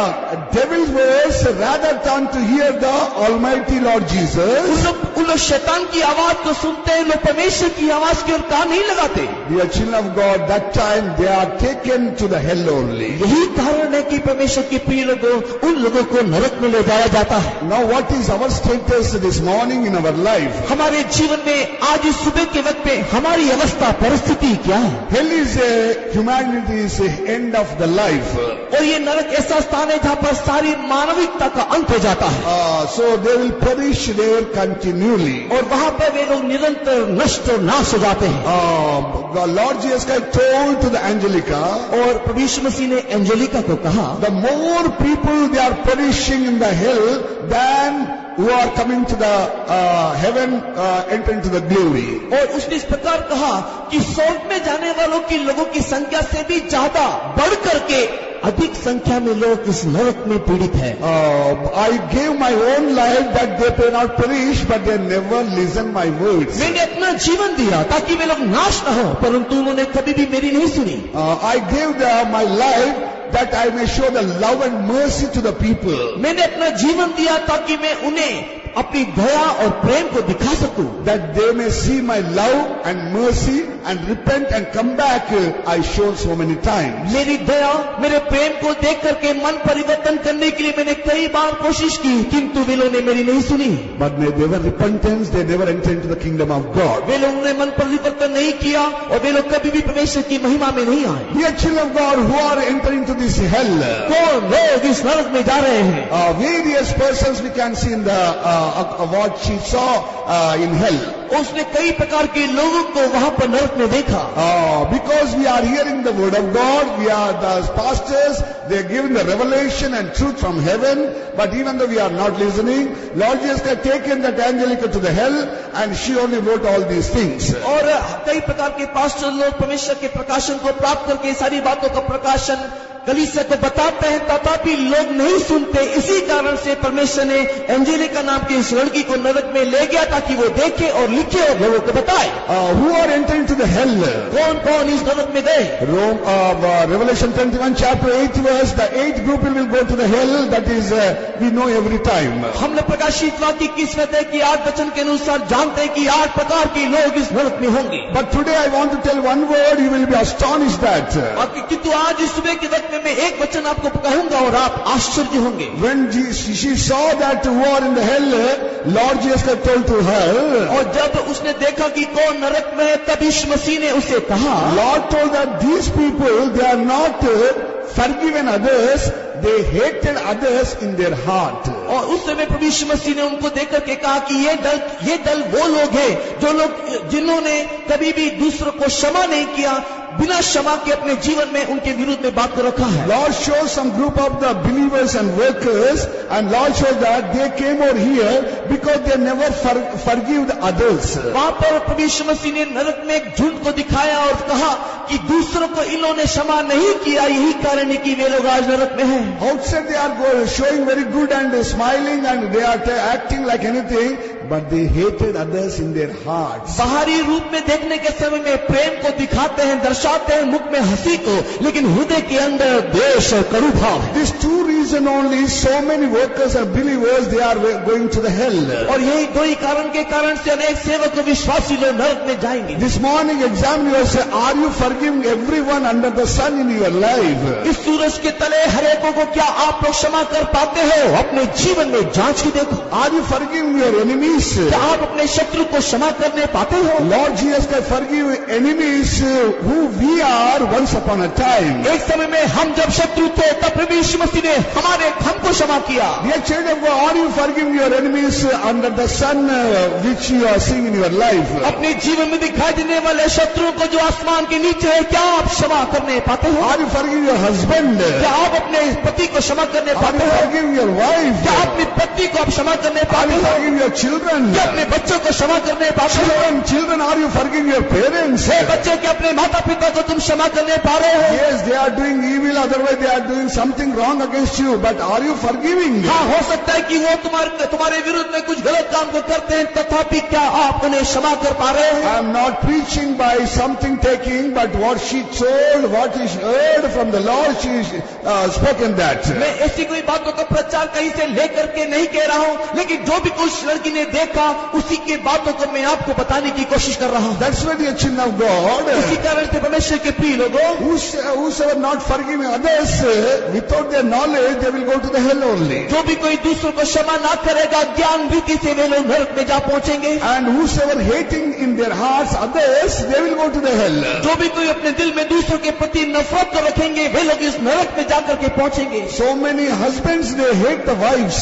devil's voice rather than to hear the Almighty Lord Jesus, उन लोग शैतान की आवाज को सुनते हैं, लोग परमेश्वर की आवाज की ओर कान नहीं लगाते। The children of God, that time they are taken to the hell only. यही कारण है कि परमेश्वर के प्रिय लोगों, उन लोगों को नरक में ले जाया जाता है। Now what is our status this morning in our life? हमारे जीवन में आज इस सुबह के वक्त पे हमारी अवस्था, परिस्थिति क्या है? Hell is humanity's end of the life. और ये नरक ऐसा स्थान है जहाँ पर सारी मानविकता का अंत हो जाता है। So they will perish there continually. और वहाँ पर वे लोग निरंतर नष्ट और नाश हो जाते हैं। The Lord Jesus Christ told to the Angelica, और प्रभु यीशु मसीह ने एंजेलिका को कहा, the more people they are perishing in the hell than who are coming to the heaven, entering to the glory. और उसने इस प्रकार कहा कि स्वर्ग में जाने वालों की लोगों की संख्या से भी ज्यादा बढ़ करके अधिक संख्या में लोग इस नरक में पीड़ित है। I gave my own life that they may not perish, but they never listen my words. मैंने अपना जीवन दिया ताकि वे लोग नाश न हो, परंतु उन्होंने कभी भी मेरी नहीं सुनी। I gave my life that I may show the love and mercy to the people. मैंने अपना जीवन दिया ताकि मैं उन्हें अपनी दया और प्रेम को दिखा सकूं, that they may see my love and mercy and repent and come back. I showed so many times. मेरी दया, मेरे प्रेम को देख करके मन परिवर्तन करने के लिए मैंने कई बार कोशिश की, किंतु वे लोगों ने मेरी नहीं सुनी। But they never repentance, they never enter into the kingdom of God. वे लोगों ने मन परिवर्तन नहीं किया और वे लोग कभी भी परमेश्वर की महिमा में नहीं आए। Dear children of God who are entering to this hell, कौन लोग इस नरक में जा रहे हैं? Various persons we can see in the what she saw in hell. उसने कई प्रकार के लोगों को वहां पर नरक में देखा। Because we are hearing the word of God, we are the pastors, they are giving the revelation and truth from heaven, but even though we are not listening, Lord Jesus has taken that Angelica to the hell and she only wrote all these things. और कई प्रकार के pastor लोग परमेश्वर के प्रकाशन को प्राप्त करके सारी बातों का प्रकाशन कलीसिया को बताते हैं, तथापि लोग नहीं सुनते। इसी कारण से परमेश्वर ने एंजेलिका नाम की इस लड़की को नरक में ले गया ताकि वो देखे और लिखे और लोगों को बताए। Who are entering to the hell? कौन कौन इस नरक में गए? Revelation 21 chapter 8 verse, the 8th group will go to the hell. That is, we know every time. हमने प्रकाशित वाक्य की किस्मत है कि 8 वचन के अनुसार जानते हैं कि 8 प्रकार के लोग इस नरक में होंगे। But today I want to tell one word, you will be astonished that. किंतु आज इस सुबह के वक्त में मैं एक वचन आपको कहूंगा और आप आश्चर्य होंगे। When she saw that who are in the hell, Lord Jesus told to her. और जब उसने देखा कि कौन नरक में है, तब यीशु मसीह ने उसे कहा, Lord told that these people, they are not forgiven others, they hated others in their heart. और उस समय प्रभु यीशु मसीह ने उनको देखकर के कहा कि ये दल वो लोग हैं जो लोग जिन्होंने कभी भी दूसरों को क्षमा नहीं किया, बिना क्षमा के अपने जीवन में उनके विरुद्ध में बात को रखा है। Lord shows some group of the believers and workers, and Lord shows that they came over here because they never forgive the others. वहां पर प्रभु यीशु मसीह ने नरक में एक झुंड को दिखाया और कहा कि दूसरों को इन्होंने क्षमा नहीं किया, यही कारण है कि वे लोग आज नरक में हैं। Outside they are showing very good and smiling and they are acting like anything, but they hated others in their hearts. बाहरी रूप में देखने के समय में प्रेम को दिखाते हैं, दर्शाते हैं मुख में हंसी को, लेकिन हृदय के अंदर द्वेष और कड़ू भाव है। These two reasons only, so many workers and believers, they are going to the hell. और यही दो ही कारण के कारण से अनेक सेवक और विश्वासी लोग नरक में जाएंगे। This morning examine yourself, are you forgiving everyone under the sun in your life? इस सूरज के तले हर एक को क्या आप लोग क्षमा कर पाते हो? अपने जीवन में जांच के देखो। Are you forgiving your enemies? क्या आप अपने शत्रु को क्षमा करने पाते हो? Lord Jesus can forgive enemies who we are once upon a time. एक समय में हम जब शत्रु थे तब प्रभु यीशु मसीह ने हमको क्षमा किया। Dear children of God, are you forgiving your enemies under the sun which you are seeing in your life? अपने जीवन में दिखाई देने वाले शत्रुओं को जो आसमान के नीचे है, क्या आप क्षमा करने पाते हो? Are you forgiving your husband? क्या आप अपने पति को क्षमा करने Are पाते you हो? forgiving your wife? क्या अपनी पत्नी को आप क्षमा करने Are पाते you हो? forgiving your children? क्या अपने बच्चों को क्षमा करने पाते हो? Children, are you forgiving your parents? हे बच्चे, क्या अपने माता पिता को तुम क्षमा करने पा रहे हो? Yes, they are doing evil, otherwise they are doing something wrong against you, but are you forgiving? हाँ, हो सकता है कि वो तुम्हारे विरुद्ध में कुछ गलत काम को करते हैं, तथापि क्या आप उन्हें क्षमा कर पा रहे हैं? I am not preaching by something taking, but what she told, what she heard from the Lord, she spoken that. मैं ऐसी कोई बातों का प्रचार कहीं से लेकर के नहीं कह रहा हूँ, लेकिन जो भी कुछ लड़की ने देखा उसी के बातों को मैं आपको बताने की कोशिश कर रहा हूँ। That's why the children of God, इसी कारण से परमेश्वर के प्रिय लोगों, whosoever not forgiving others without their knowledge, they will go to the hell only. जो भी कोई दूसरों को क्षमा ना करेगा, ज्ञान रीति से वे लोग नरक में जा पहुंचेंगे। And whosoever hating in their hearts others, they will go to the hell. जो भी कोई अपने दिल में दूसरों के प्रति नफरत को रखेंगे, वे लोग इस नरक में जाकर के पहुंचेंगे। So many husbands, they hate the wives.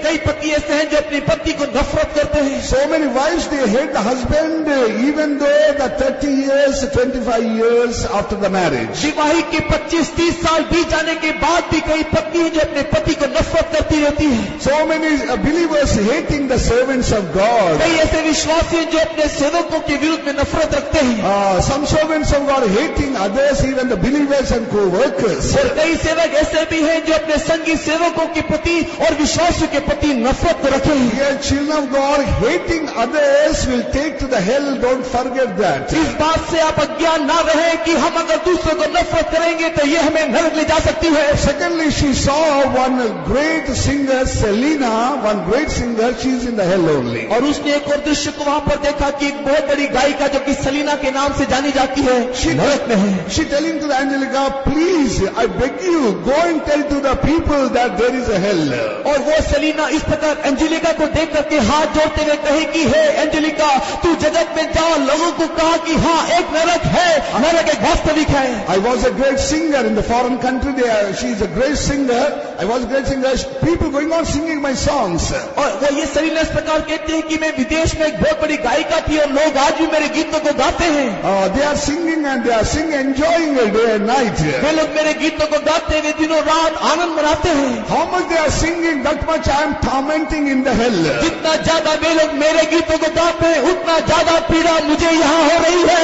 कई पति ऐसे हैं जो अपनी पत्नी को नफरत करते हैं। So many wives, they hate the husband even though the 30 years, 25 years after the marriage. विवाहित के 25-30 साल बीत जाने के बाद भी कई पत्नी हैं जो अपने पति को नफरत करती रहती है। So many believers hating the servants of God. कई ऐसे विश्वासी हैं जो अपने सेवकों के विरुद्ध में नफरत रखते हैं। Some servants of God hating others, even the believers and co-workers. और कई सेवक ऐसे भी हैं जो अपने संगी सेवकों के प्रति और विश्वासियों के प्रति नफरत को रखे हैं। Dear children of God, hating others will take to the hell. Don't forget that. इस बात से आप अज्ञान ना रहे कि हम अगर दूसरों को नफरत करेंगे तो ये हमें नरक ले जा सकती है। Secondly, she saw one great singer, Selena, one great singer. She is in the hell only. और उसने एक और दृश्य को वहां पर देखा कि एक बहुत बड़ी गायिका जो कि सलीना के नाम से जानी जाती है, नरक में है। She telling to the Angelica, please, I beg you, go and tell to the people that there is a hell. और वो सलीना इस प्रकार एंजेलिका को देख करके हाथ जोड़ते हुए कहे कि हे एंजेलिका, तू जगत में जा, लोगों को कहा कि हाँ, एक नरक है, नरक एक वास्तविक है। I was a great singer in the foreign country. She is a great singer. I was a great singer. People going on singing singing my songs. और वो ये सलीना इस प्रकार कहते हैं कि मैं विदेश में एक बहुत बड़ी गायिका थी और लोग आज भी मेरे गीतों को गाते हैं. They are singing and they are singing, enjoying it day and night. वे लोग मेरे गीतों को गाते हुए दिनों रात आनंद मनाते हैं. How much they are singing, that much I am tormenting in the hell. जितना ज्यादा वे लोग मेरे गीतों को गाते हैं उतना ज्यादा पीड़ा मुझे यहाँ हो रही है.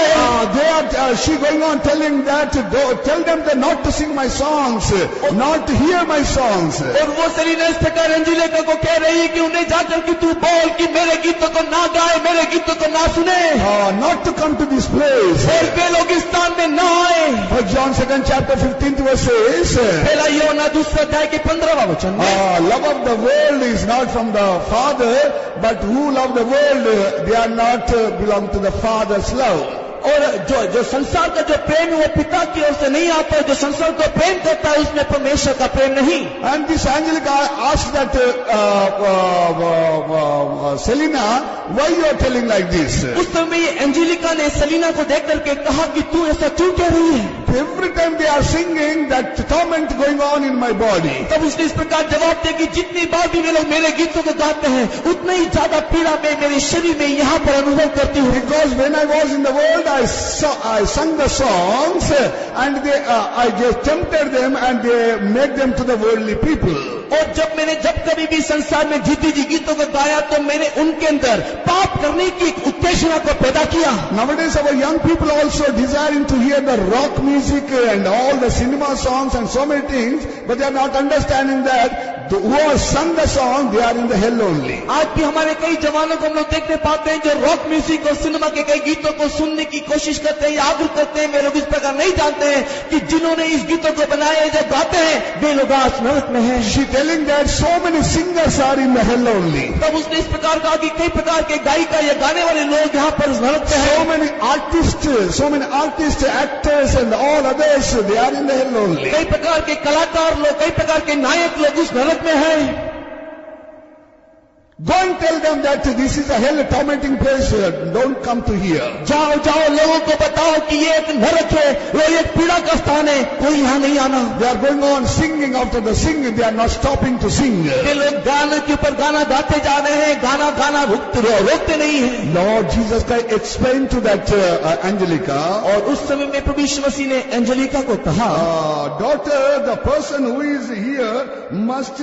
She going on telling that, tell them that not to sing my songs, not to hear my songs. और वो सलीना इस प्रकार एंजेलिका को कह रही है कि उन्हें जाकर कि तू बोल कि मेरे गीतों को ना गाए, मेरे गीतों को ना सुने. Not to come to this place. और वे लोग इस स्थान में ना आए. For John 2nd chapter 15th verse says, पहला यूहन्ना दूसरा अध्याय के 15वां वचन में, love of the world is not from the Father, but who love the world, they are not belong to the Father's love. और जो संसार का जो प्रेम है वो पिता की ओर से नहीं आता है. जो संसार को प्रेम करता है उसमें परमेश्वर का प्रेम नहीं. And this Angelica asked that Selina, why you are telling like this? उस समय एंजेलिका ने सलीना को देख करके कहा कि तू ऐसा क्यों कह रही है? Every time they are singing, that torment going on in my body. तब उसने इस प्रकार जवाब दिया कि जितनी बार भी वे लोग मेरे गीतों को गाते हैं उतना ही ज्यादा पीड़ा मैं मेरे शरीर में यहाँ पर अनुभव करती हूँ. Because when I was in the world, I sung the songs and I just tempted them and they made them to the worldly people. और जब कभी भी संसार में जीती जी गीतों को गाया तो मैंने उनके अंदर पाप करने की एक उत्तेजना को पैदा किया. Nowadays our young people also desiring to hear the rock music and all the cinema songs and so many things, but they are not understanding that who have sung the song, they are in the hell only. आज भी हमारे कई जवानों को हम लोग देखने पाते हैं जो रॉक म्यूजिक और सिनेमा के कई गीतों को सुनने की कोशिश करते हैं या आग्रह करते हैं. वे लोग इस प्रकार नहीं जानते हैं कि जिन्होंने इस गीतों को बनाया है, जब गाते हैं वे लोग आज नरक में हैं. She telling that so many singers are in the hell only. तब उसने इस प्रकार कहा कि कई प्रकार के गायिका या गाने वाले लोग यहाँ पर नरक में हैं. So many artists, actors and all others, they are in the hell only. कई प्रकार के कलाकार लोग, कई प्रकार के नायक लोग उस नरक में हैं. Go and tell them that this is a hell tormenting place. Don't come to here. जाओ लोगों को बताओ कि ये एक नरक है, वो एक पीड़ा का स्थान है, कोई यहाँ नहीं आना. They are going on singing after the singing. They are not stopping to sing. ये लोग गाने के ऊपर गाना गाते जा रहे हैं, गाना रोकते नहीं हैं. Lord Jesus Christ explained to that Angelica. और उस समय में प्रभु यीशु मसीह ने एंजेलिका को कहा, daughter, the person who is here must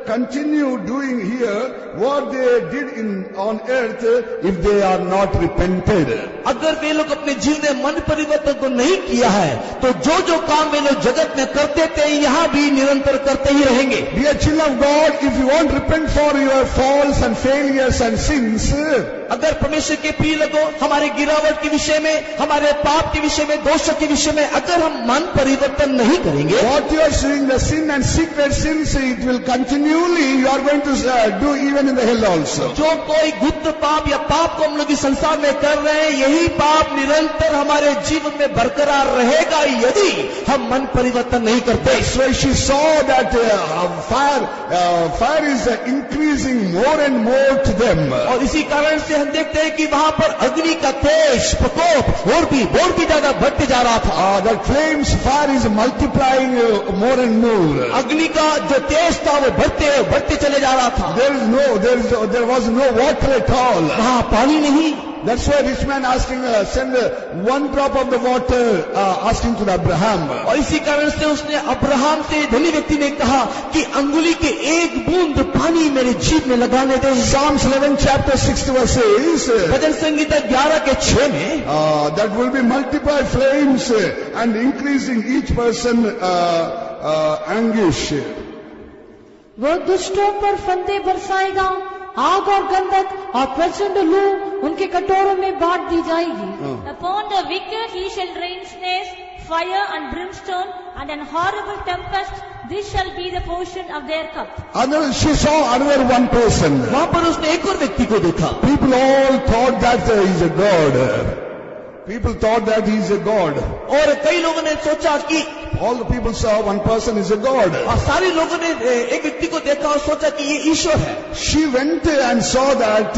continue doing here what they did on earth if they are not repented. अगर वे लोग अपने जीवन में मन परिवर्तन को नहीं किया है तो जो काम वे लोग जगत में करते थे यहाँ भी निरंतर करते ही रहेंगे. Dear children of God, if you won't repent for your faults and failures and sins, अगर परमेश्वर के प्रिय लोगों, हमारे गिरावट के विषय में, हमारे पाप के विषय में, दोषों के विषय में अगर हम मन परिवर्तन नहीं करेंगे, what you are doing, the sin and secret sins, it will continually, you are going to do even in the hell also. जो कोई गुप्त पाप या पाप को हम लोग इस संसार में कर रहे हैं, यही पाप निरंतर हमारे जीवन में बरकरार रहेगा यदि हम मन परिवर्तन नहीं करते. So she saw that fire is increasing more and more to them. और इसी कारण से हम देखते हैं कि वहां पर अग्नि का तेज प्रकोप और भी ज्यादा बढ़ते जा रहा था. The flames, fire is multiplying more and more. अग्नि का जो तेज था वो बढ़ते चले जा रहा था. There was no water at all. वहां पानी नहीं. That's why rich man asking, send one drop of the water, asking to the Abraham. और इसी कारण से उसने अब्राहम से, धनी व्यक्ति ने कहा कि अंगुली के एक बूंद पानी मेरे जीभ में लगाने दे. Psalms 11 chapter 6 verse says, भजन संगीता 11 के 6 में, that will be multiplied flames and increasing each person anguish. वो दुष्टों पर फंदे बरसाएगा, आग और गंधक और प्रचंड लू उनके कटोरों में बांट दी जाएगी. Upon the wicked he shall rain snares, fire and brimstone, and an horrible tempest. This shall be the portion of their cup. She saw another one person. वहां पर उसने एक और व्यक्ति को देखा. People all thought that he is a god. People thought that he is a god. और कई लोगों ने सोचा कि all the people saw one person is a God. और सारे लोगों ने एक व्यक्ति को देखा और सोचा कि ये ईश्वर है. She went and saw that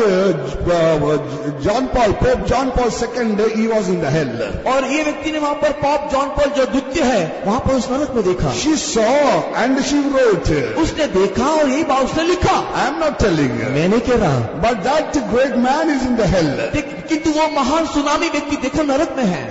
Pope John Paul II, he was in the hell. और ये व्यक्ति ने वहां पर पॉप जॉन पॉल जो द्वितीय है वहां पर उस नरक में देखा. She saw and she wrote. उसने देखा और यही बात उसने लिखा. I am not telling you. मैं नहीं कह रहा. But that great man is in the hell. किंतु वो महान सुनामी व्यक्ति देखो नरक में है.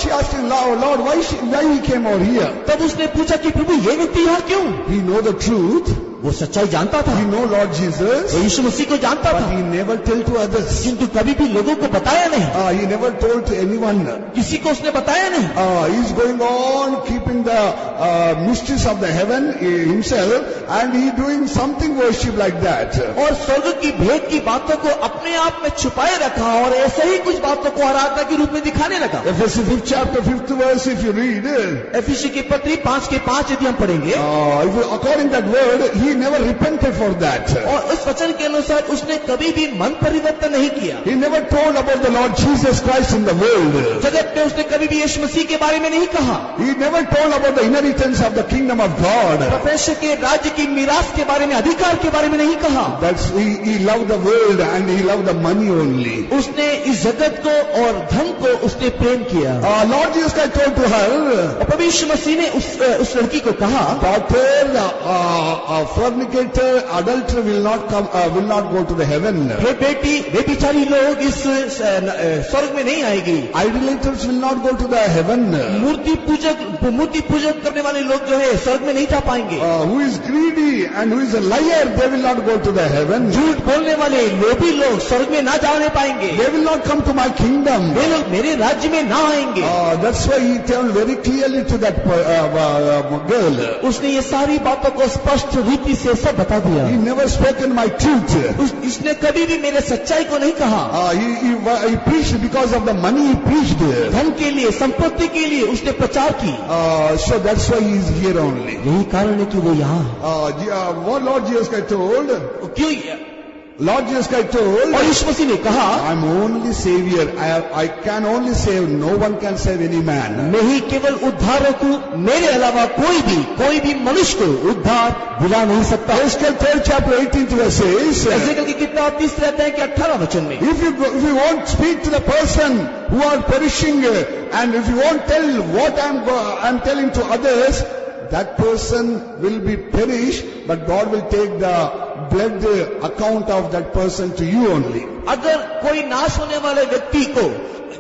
She asked him, Lord, why he came over here? तब उसने पूछा कि प्रभु ये व्यक्ति यहाँ क्यों? He know the truth. वो सच्चाई जानता था. He know Lord Jesus. वो यीशु मसीह को जानता But था. he never tell to others. किंतु कभी भी लोगों को बताया नहीं. He never told to anyone. किसी को उसने बताया नहीं. He is going on keeping the mysteries of the heaven himself, and he doing something worship like that. और स्वर्ग की भेद की बातों को अपने आप में छुपाए रखा और ऐसे ही कुछ बातों को आराधना के रूप में दिखाने लगा. Ephesians 5th chapter 5th verse, if you read, एफिसी की पत्री 5:5 यदि हम पढ़ेंगे, according to that word, he never repented for that. और उस वचन के अनुसार उसने कभी भी मन परिवर्तन नहीं किया. He never told about the Lord Jesus Christ in the world. जगत में उसने कभी भी यीशु मसीह के बारे में नहीं कहा. He never told about the inheritance of the kingdom of God. परमेश्वर के राज्य की मीरास के बारे में, अधिकार के बारे में नहीं कहा. That's he loved the world and he loved the money only. उसने इस जगत को और धन को उसने प्रेम किया. Lord Jesus Christ told to her, और प्रभु यीशु मसीह ने उस लड़की को कहा, daughter, fornicator, adulterer will not go to the heaven. हे बेटी, वे बिचारी लोग इस स्वर्ग में नहीं आएगी. Idolaters will not go to the heaven. मूर्ति पूजक करने वाले लोग जो है स्वर्ग में नहीं जा पाएंगे. Who is greedy and who is a liar, they will not go to the heaven. झूठ बोलने वाले लोभी लोग स्वर्ग में ना जाने पाएंगे. They will not come to my kingdom. वे लोग मेरे राज्य में ना आएंगे. That's why he told very clearly to that girl. उसने ये सारी बातों को स्पष्ट रीति से सब बता दिया. He never spoken my truth. इसने कभी भी मेरे सच्चाई को नहीं कहा. He preached because of the money he preached. धन के लिए, संपत्ति के लिए उसने प्रचार की. So that's why he is here only. यही कारण है कि वो यहाँ. What Lord Jesus Christ told? क्यों? Lord Jesus Christ told, और यीशु मसीह ने कहा, I'm only savior. I can only save. No one can save any man. मैं ही केवल उद्धारक हूँ, मेरे अलावा कोई भी मनुष्य को उद्धार दिला नहीं सकता. Ezekiel 3rd chapter 18th verse says, Ezekiel की किताब 30 रहता है कि 18 वचन में, if you won't speak to the person who are perishing, and if you won't tell what I'm telling to others, that person will be perished, but God will take the blood account of that person to you only. अगर कोई नाश होने वाले व्यक्ति को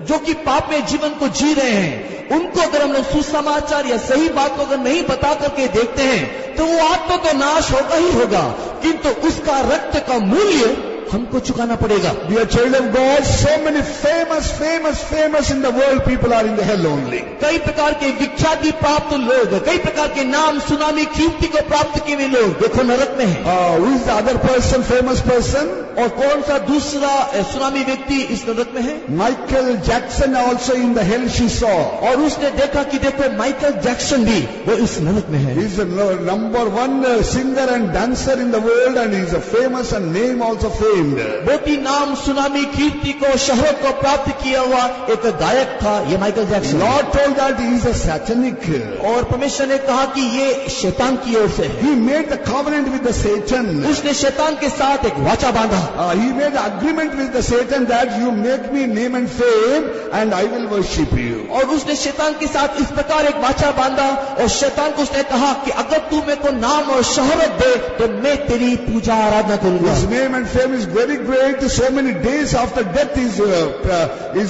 जो कि पाप में जीवन को जी रहे हैं, उनको अगर हम लोग सुसमाचार या सही बात को अगर नहीं बता करके देखते हैं, तो वो आत्मा तो नाश होगा ही होगा, किंतु उसका रक्त का मूल्य हमको चुकाना पड़ेगा. Dear child of God, so many famous in the world people are in the hell only. कई प्रकार के विख्याति प्राप्त लोग, कई प्रकार के नाम सुनामी कीर्ति को प्राप्त किए हुए लोग देखो नरक में है. Who is the other person, famous person? और कौन सा दूसरा सुनामी व्यक्ति इस नरक में है? Michael Jackson also in the hell she saw. और उसने देखा कि देखो माइकल जैक्सन भी वो इस नरक में है. He is the number one singer and dancer in the world, and he is a famous and name also famed. बहुत ही नाम सुनामी कीर्ति को शहरत को प्राप्त किया हुआ एक गायक था ये Michael Jackson. Lord told that he is a satanic. और परमेश्वर ने कहा कि ये शैतान की ओर से है. He made the covenant with the Satan. उसने शैतान के साथ एक वाचा बांधा. He made the agreement with the Satan that you make me name and fame and I will worship you. और उसने शैतान के साथ इस प्रकार एक वाचा बांधा और शैतान को उसने कहा कि अगर तू मेरे को नाम और शोहरत दे तो मैं तेरी पूजा आराधना करूंगा. His name and fame is very great. So many days after death is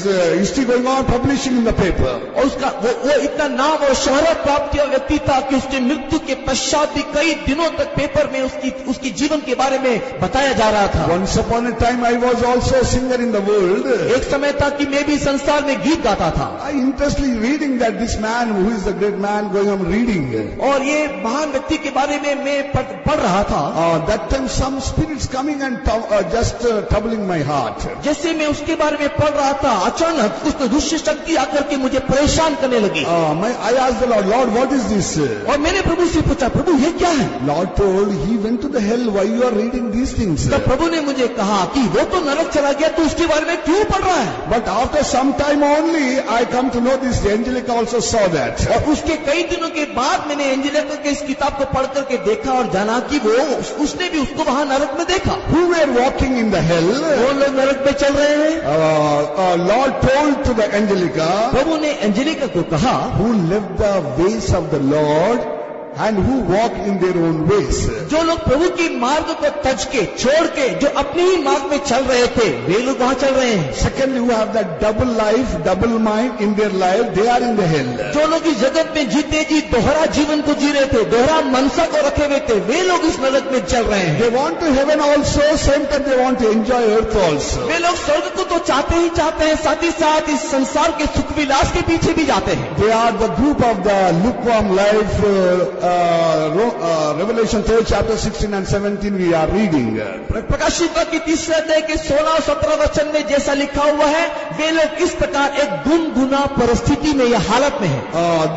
history going on publishing in the paper. और उसका वो इतना नाम और शोहरत प्राप्त किया व्यक्ति था कि उसके मृत्यु के पश्चात भी कई दिनों तक पेपर में उसकी जीवन के बारे में बताया जा रहा था. Once upon a time I was also a singer in the world. एक समय था कि मैं भी संसार में गीत गाता था. I interestingly reading that this man who is the great man going on reading. और ये महान व्यक्ति के बारे में मैं पढ़ रहा था. That time some spirits coming and just troubling my heart. जैसे मैं उसके बारे में पढ़ रहा था, अचानक कुछ दुष्ट शक्ति आकर के मुझे परेशान करने लगी। I asked the Lord, Lord, what is this? और मैंने प्रभु से पूछा, प्रभु ये क्या है? Lord told, he went to the hell. Why you are reading these things? तब प्रभु ने मुझे कहा कि वो तो नरक चला गया, तो उसके बारे में क्यों पढ़ रहा है? But after some time only, I come to know this. Angelica also saw that. और उसके कई दिनों के बाद मैंने एंजेलिका के इस किताब को पढ़ करके देखा और जाना कि उसने भी उसको वहां नरक में देखा। Who were walking in the hell? वो लोग नरक में चल रहे हैं। Lord told to the Angelica, प्रभु ने एंजेलिका को कहा, who left the ways of the Lord and who walk in their own ways. जो लोग प्रभु की मार्ग को तज के छोड़ के जो अपनी ही मार्ग में चल रहे थे, वे लोग वहां चल रहे हैं। Secondly, who have that double life, double mind in their life, they are in the hell. जो लोग इस जगत में जीते जी दोहरा जीवन को जी रहे थे, दोहरा मनसा को रखे हुए थे, वे लोग इस नरक में चल रहे हैं। They want to heaven also, same time they want to enjoy earth also. वे लोग स्वर्ग को तो चाहते ही चाहते हैं, साथ ही साथ इस संसार के सुख विलास के पीछे भी जाते हैं। They are the group of the lukewarm life. Revelation 3 chapter 16 and 17 we are reading. प्रकाशित वाक्य के 3 अध्याय के 16 और 17 वचन में जैसा लिखा हुआ है, वे लोग इस प्रकार एक गुनगुना परिस्थिति में या हालत में है।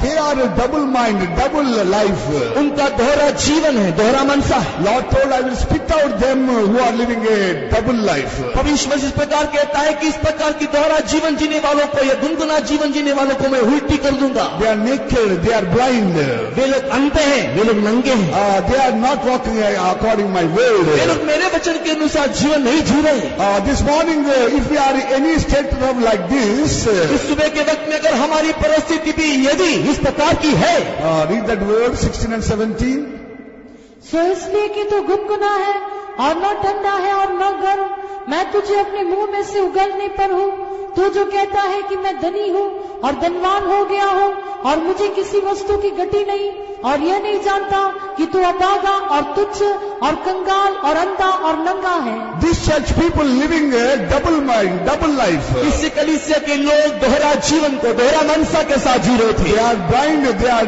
They are a double mind, double life. उनका दोहरा जीवन है, दोहरा मनसा है। Lord told, I will spit out them who are living a double life. परमेश्वर इस प्रकार कहता है कि इस प्रकार की दोहरा जीवन जीने वालों को या गुनगुना जीवन जीने वालों को मैं उल्टी कर दूंगा। They are naked, they are blind. वे लोग अंधे हैं, वे लोग नंगे हैं। They are not walking according my word. वे लोग मेरे वचन के अनुसार जीवन नहीं जी रहे। This morning, if we are in any state of like this, इस सुबह के वक्त में अगर हमारी परिस्थिति भी यदि इस प्रकार की है, read that word 16 and 17. सो इसलिए कि तू गुनगुना है और न ठंडा है और न गर्म, मैं तुझे अपने मुंह में से उगलने पर हूँ। तू जो कहता है कि मैं धनी हूँ और धनवान हो गया हूँ और मुझे किसी वस्तु की गति नहीं, और यह नहीं जानता कि तू अभागा और तुच्छ और कंगाल और अंधा और नंगा है। This church people living a double mind, double life. इससे कलीसिया के लोग दोहरा जीवन को दोहरा मनसा के साथ जी रहे थे। They are blind, they are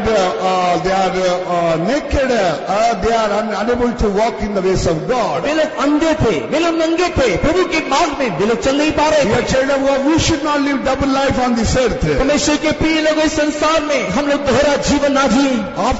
naked, they are unable to walk in the ways of God. वे लोग अंधे थे, वे लोग नंगे थे, प्रभु के मार्ग में वे लोग चल नहीं पा रहे थे। Dear children of God, we should not live double life on this earth. परमेश्वर के प्रिय लोगों, इस संसार में हम लोग दोहरा जीवन ना जिए।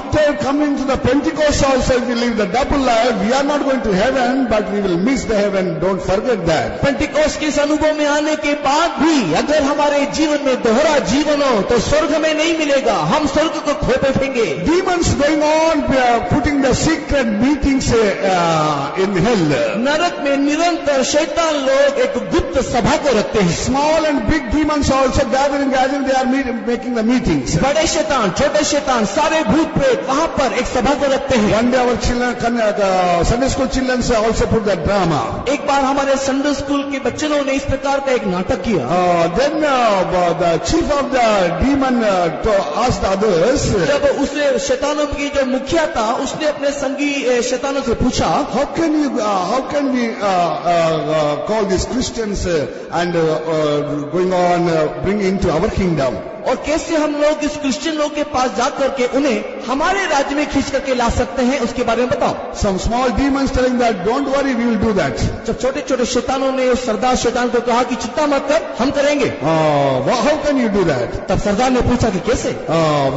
After coming to the Pentecost also, if we live the double life, we are not going to heaven, but we will miss the heaven. Don't forget that. Pentecost के इस अनुभव में आने के बाद भी अगर हमारे जीवन में दोहरा जीवन हो तो स्वर्ग में नहीं मिलेगा, हम स्वर्ग को खो बैठेंगे। Demons going on putting the secret meetings in hell. नरक में निरंतर शैतान लोग एक गुप्त सभा को रखते हैं। Small and big demons also gathering, they are making the meetings. बड़े शैतान, छोटे शैतान, सारे भूत प्रेत वहां पर एक सभा को रखते हैं। One day our children, Sunday school children also put that drama. एक बार हमारे संडे स्कूल के बच्चों ने इस प्रकार का एक नाटक किया। Then the chief of the demon asked others. जब उसे शैतानों की जो मुखिया था, उसने अपने संगी शैतानों से पूछा, how can we call these Christians and going on bring into our kingdom? और कैसे हम लोग इस क्रिश्चियन लोग के पास जाकर के उन्हें हमारे राज्य में खींच करके ला सकते हैं, उसके बारे में बताओ। Some small demons telling that don't worry, we will do that. जब छोटे छोटे शैतानों ने उस सरदार शैतान को कहा कि चिंता मत कर, हम करेंगे। How can you do that? तब सरदार ने पूछा कि कैसे?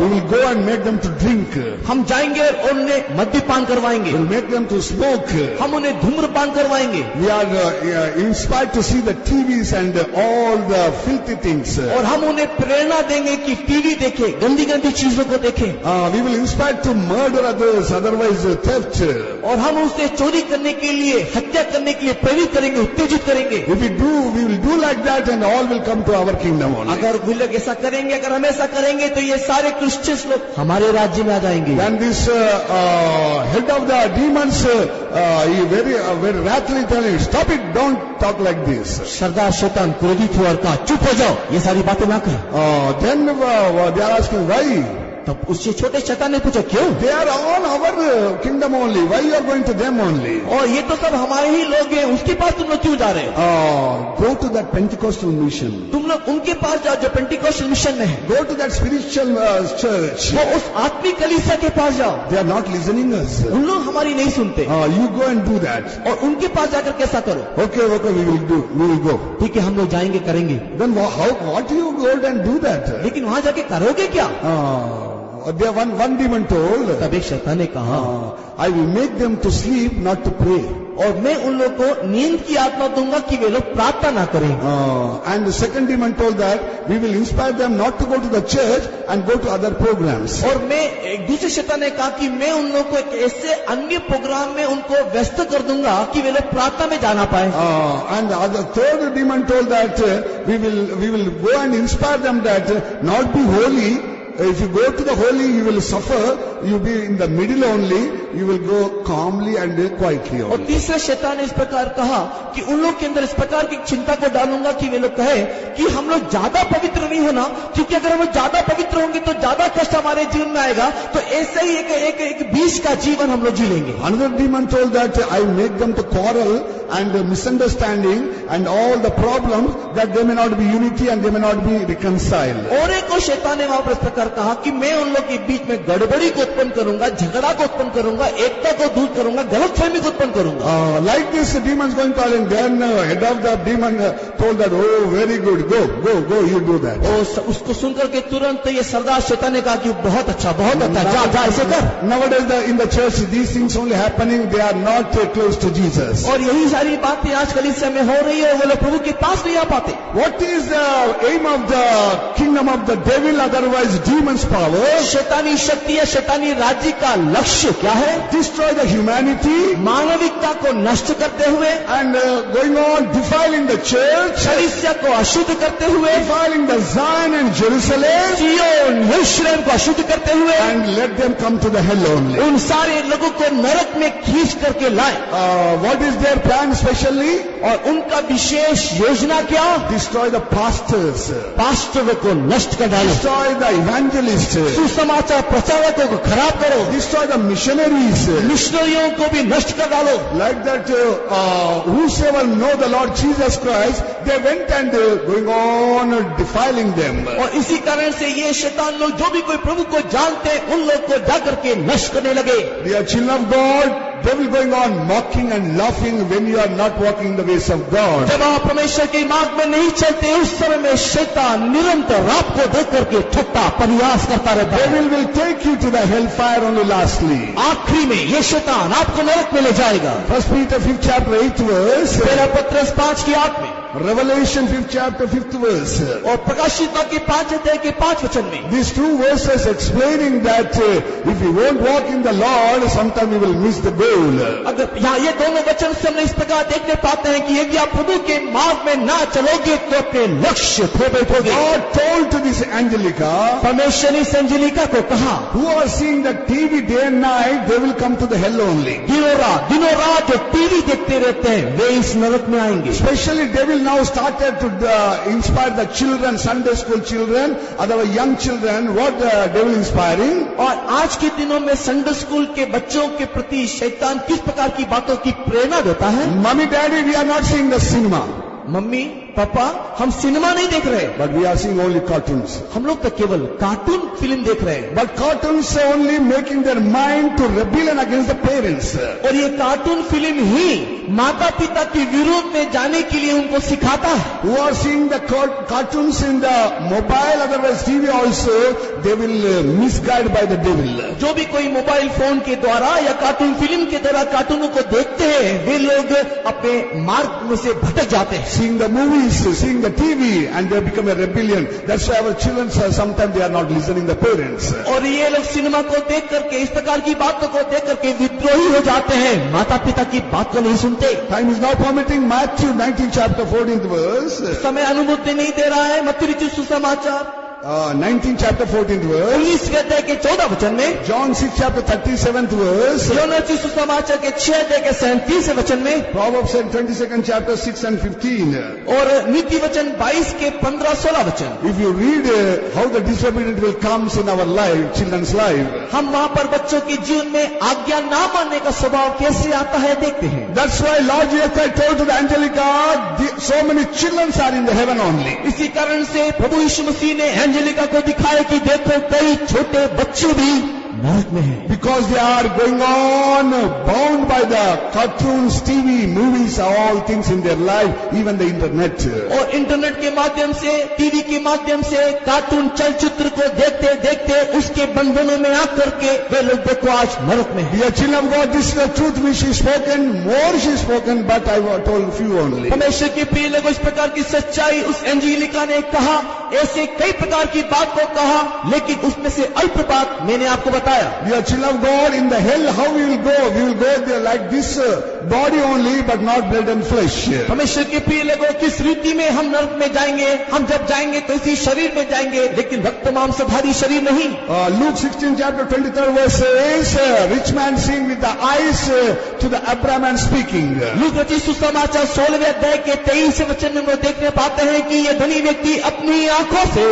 We will go and make them to drink. हम जाएंगे और उन्हें मद्यपान करवाएंगे। We'll make them to smoke. हम उन्हें धूम्रपान करवाएंगे। We are inspired to see the TVs and all the filthy things. और हम उन्हें प्रेरणा देंगे कि टीवी देखे, गंदी गंदी चीजों को देखें। We will inspire to murder others, otherwise theft. और हम उसे चोरी करने के लिए, हत्या करने के लिए प्रेरित करेंगे, उत्तेजित करेंगे। If we will do like that, and all will come to our kingdom only. अगर वे लोग ऐसा करेंगे, अगर हम ऐसा करेंगे, तो ये सारे क्रिश्चियंस लोग हमारे राज्य में आ जाएंगे। Then this head of the demons, he very wrathfully telling, stop it, don't talk like this. सरदार शैतान क्रोधित हुआ और कहा, चुप हो जाओ, ये सारी बातें ना करें। Then they are asking why. तब उससे छोटे शैतान ने पूछा, क्यों? They are all our kingdom only. Why you are going to them only? और ये तो सब हमारे ही लोग हैं, उसके पास तुम लोग क्यों जा रहे हो? Go to that Pentecostal mission. तुम लोग उनके पास जाओ जो पेंटिकॉस्टल मिशन में है। Go to that spiritual church. वो उस आत्मिक कलीसिया के पास जाओ। They are not listening us. उन लोग हमारी नहीं सुनते। You go and do that. और उनके पास जाकर कैसा करो? Okay, we will do. We will go. ठीक है, हम लोग जाएंगे, करेंगे। Then what do you go and do that? लेकिन वहां जाके करोगे क्या? There one demon told, तब एक शैतान ने कहा, I will make them to sleep, not to pray. और मैं उन लोग को नींद की आत्मा दूंगा कि वे लोग प्रार्थना ना करें। And the second demon told that we will inspire them not to go to the church and go to other programs. और मैं एक दूसरे शैतान ने कहा कि मैं उन लोग को एक ऐसे अन्य प्रोग्राम में उनको व्यस्त कर दूंगा कि वे लोग प्रार्थना में जाना पाए। And the third demon told that we will go and inspire them that not be holy. If you go to the holy, you will suffer. You be in the middle only. You will go calmly and quietly और only. तीसरे शैतान ने इस प्रकार कहा कि उन लोग के अंदर इस प्रकार की चिंता को डालूंगा कि वे लोग कहे कि हम लोग ज्यादा पवित्र नहीं होना, क्योंकि अगर हम लोग ज्यादा पवित्र होंगे तो ज्यादा कष्ट हमारे जीवन में आएगा, तो ऐसे ही एक बीच का जीवन हम लोग जी लेंगे। Another demon told that I make them to quarrel and misunderstanding and all the problems that they may not be unity and they may not be reconciled. और एक और शैतान ने वहां पर इस प्रकार कहा कि मैं उन लोग के बीच में गड़बड़ी को उत्पन्न करूंगा, झगड़ा को उत्पन्न करूंगा, एकता को दूर करूंगा, गलतफहमी को उत्पन्न करूंगा। Like this, the demons going to and then head of the demon told that, oh, very good, go, you do that. उसको सुनकर के तुरंत ये सरदार शैतान ने कहा कि बहुत अच्छा, जा ऐसे कर। Nowadays in the church, these things only happening. They are not close to Jesus. और यही सारी बातें आज कलीसिया में हो रही है, वो लोग प्रभु के पास नहीं आ पाते। What is the aim of the kingdom of the devil, otherwise demon's power? शैतानी शक्ति या शैतानी राज्य का लक्ष्य क्या है? Destroy the humanity, मानविकता को नष्ट करते हुए, and going on defiling the church, कलीसिया को अशुद्ध करते हुए, defiling the Zion and Jerusalem, सिय्योन यरूशलेम को अशुद्ध करते हुए, and let them come to the hell only. उन सारे लोगों को नरक में खींच करके लाए। What is their plan specially? और उनका विशेष योजना क्या? Destroy the pastors, पास्टरों को नष्ट कर डालो, destroy the evangelists, सुसमाचार प्रचारकों को खराब करो, destroy the missionaries, मिशनरियों को भी नष्ट कर डालो। like that. Whosoever know the Lord Jesus Christ, they went and going on defiling them. और इसी कारण से ये शैतान लोग जो भी कोई प्रभु को जानते हैं उन लोग को जाकर के नष्ट करने लगे। Dear children of God, devil going on mocking and laughing when you are not walking the ways of God. जब आप परमेश्वर के मार्ग में नहीं चलते, उस समय में शैतान निरंतर आपको देख करके ठट्टा परिहास करता रहता है। Devil will take you to the hellfire only lastly. आखिरी में ये शैतान आपको नरक में ले जाएगा। 1 Peter 5th chapter 8th verse. पहला पत्रस 5 की 8 में, Revelation 5th chapter 5th verse. और प्रकाशित वाक्य 5 अध्याय के 5 वचन में These two verses explaining that if you won't walk in the Lord, sometime you will miss the goal. अगर यहाँ ये दोनों वचन से हम इस प्रकार देखने पाते हैं कि यदि आप प्रभु के मार्ग में ना चलोगे तो अपने लक्ष्य खो बैठोगे। God told to this Angelica, परमेश्वर ने इस अंजलिका को कहा, who are seeing the TV day and night, they will come to the hell only. दिनों रात जो टीवी देखते रहते हैं वे इस नरक में आएंगे। Especially devil now started to inspire the children, Sunday school children, otherwise young children. What devil inspiring? और आज के दिनों में संडे स्कूल के बच्चों के प्रति शैतान किस प्रकार की बातों की प्रेरणा देता है? Mommy, daddy, we are not seeing the cinema. Mummy papa, हम सिनेमा नहीं देख रहे, but we are seeing only cartoons. हम लोग तो केवल कार्टून फिल्म देख रहे हैं। But cartoons are only making their mind to rebellion against the parents. और ये कार्टून फिल्म ही माता पिता के विरोध में जाने के लिए उनको सिखाता है। Who are seeing the cartoons in the mobile, otherwise TV also, they will misguided by the devil. जो भी कोई मोबाइल फोन के द्वारा या कार्टून फिल्म के द्वारा कार्टूनों को देखते हैं, वे लोग अपने मार्ग में से भटक जाते हैं। Seeing the movies, seeing the TV, and they become a rebellion. That's why our children sometimes they are not listening the parents. और ये लोग सिनेमा को देख करके, इस प्रकार की बातों को देख करके विद्रोही हो जाते हैं, माता पिता की बात को नहीं सुनते। Time is now permitting. Matthew 19 chapter 14th verse. समय अनुमति नहीं दे रहा है। मत्ती रचित सुसमाचार 19th chapter 14th verse. 19वें अध्याय के 14 वचन में, John 6 chapter 37th verse. यूहन्ना रचित सुसमाचार के 6 अध्याय के 37 वचन में, Proverbs 22nd chapter 6 and 15. और नीति वचन 22 के 15-16 वचन. If you read how the disobedient will comes in our life, children's life. हम वहाँ पर बच्चों के जीवन में आज्ञा ना मानने का स्वभाव कैसे आता है देखते हैं. That's why Lord Jesus Christ told to the Angelica, so many children are in the heaven only. इसी कारण से प्रभु यीशु मसीह ने एंजेलिका को दिखाया कि देखो कई छोटे बच्चे भी नरक में हैं. Because they are going on bound by the cartoons, TV, movies, all things in their life, even the internet. और इंटरनेट के माध्यम से, टीवी के माध्यम से कार्टून चलचित्र को देखते देखते उसके बंधनों में आकर के वे लोग देखो आज नरक में हैं. Dear children of God, this is the truth which is spoken, more she is spoken, but I told few only. परमेश्वर के प्रिय लोगों, इस प्रकार की सच्चाई उस एंजेलिका ने कहा, ऐसे कई प्रकार की बात को कहा, लेकिन उसमें से अल्प बात मैंने आपको बताया. Dear children of God, in the hell how we will go? We will go there like this body only, but not blood and flesh. परमेश्वर के प्रिय लोगों, किस रीति में हम नरक में जाएंगे? हम जब जाएंगे तो इसी शरीर में जाएंगे, लेकिन रक्त मांसधारी शरीर नहीं. Luke 16 chapter 23rd verse says, rich man seeing with the eyes to the Abraham and speaking. Look रचित सुसमाचार 16वें अध्याय के 23 वचन में हम देखने पाते हैं कि ये धनी व्यक्ति अपनी आंखों से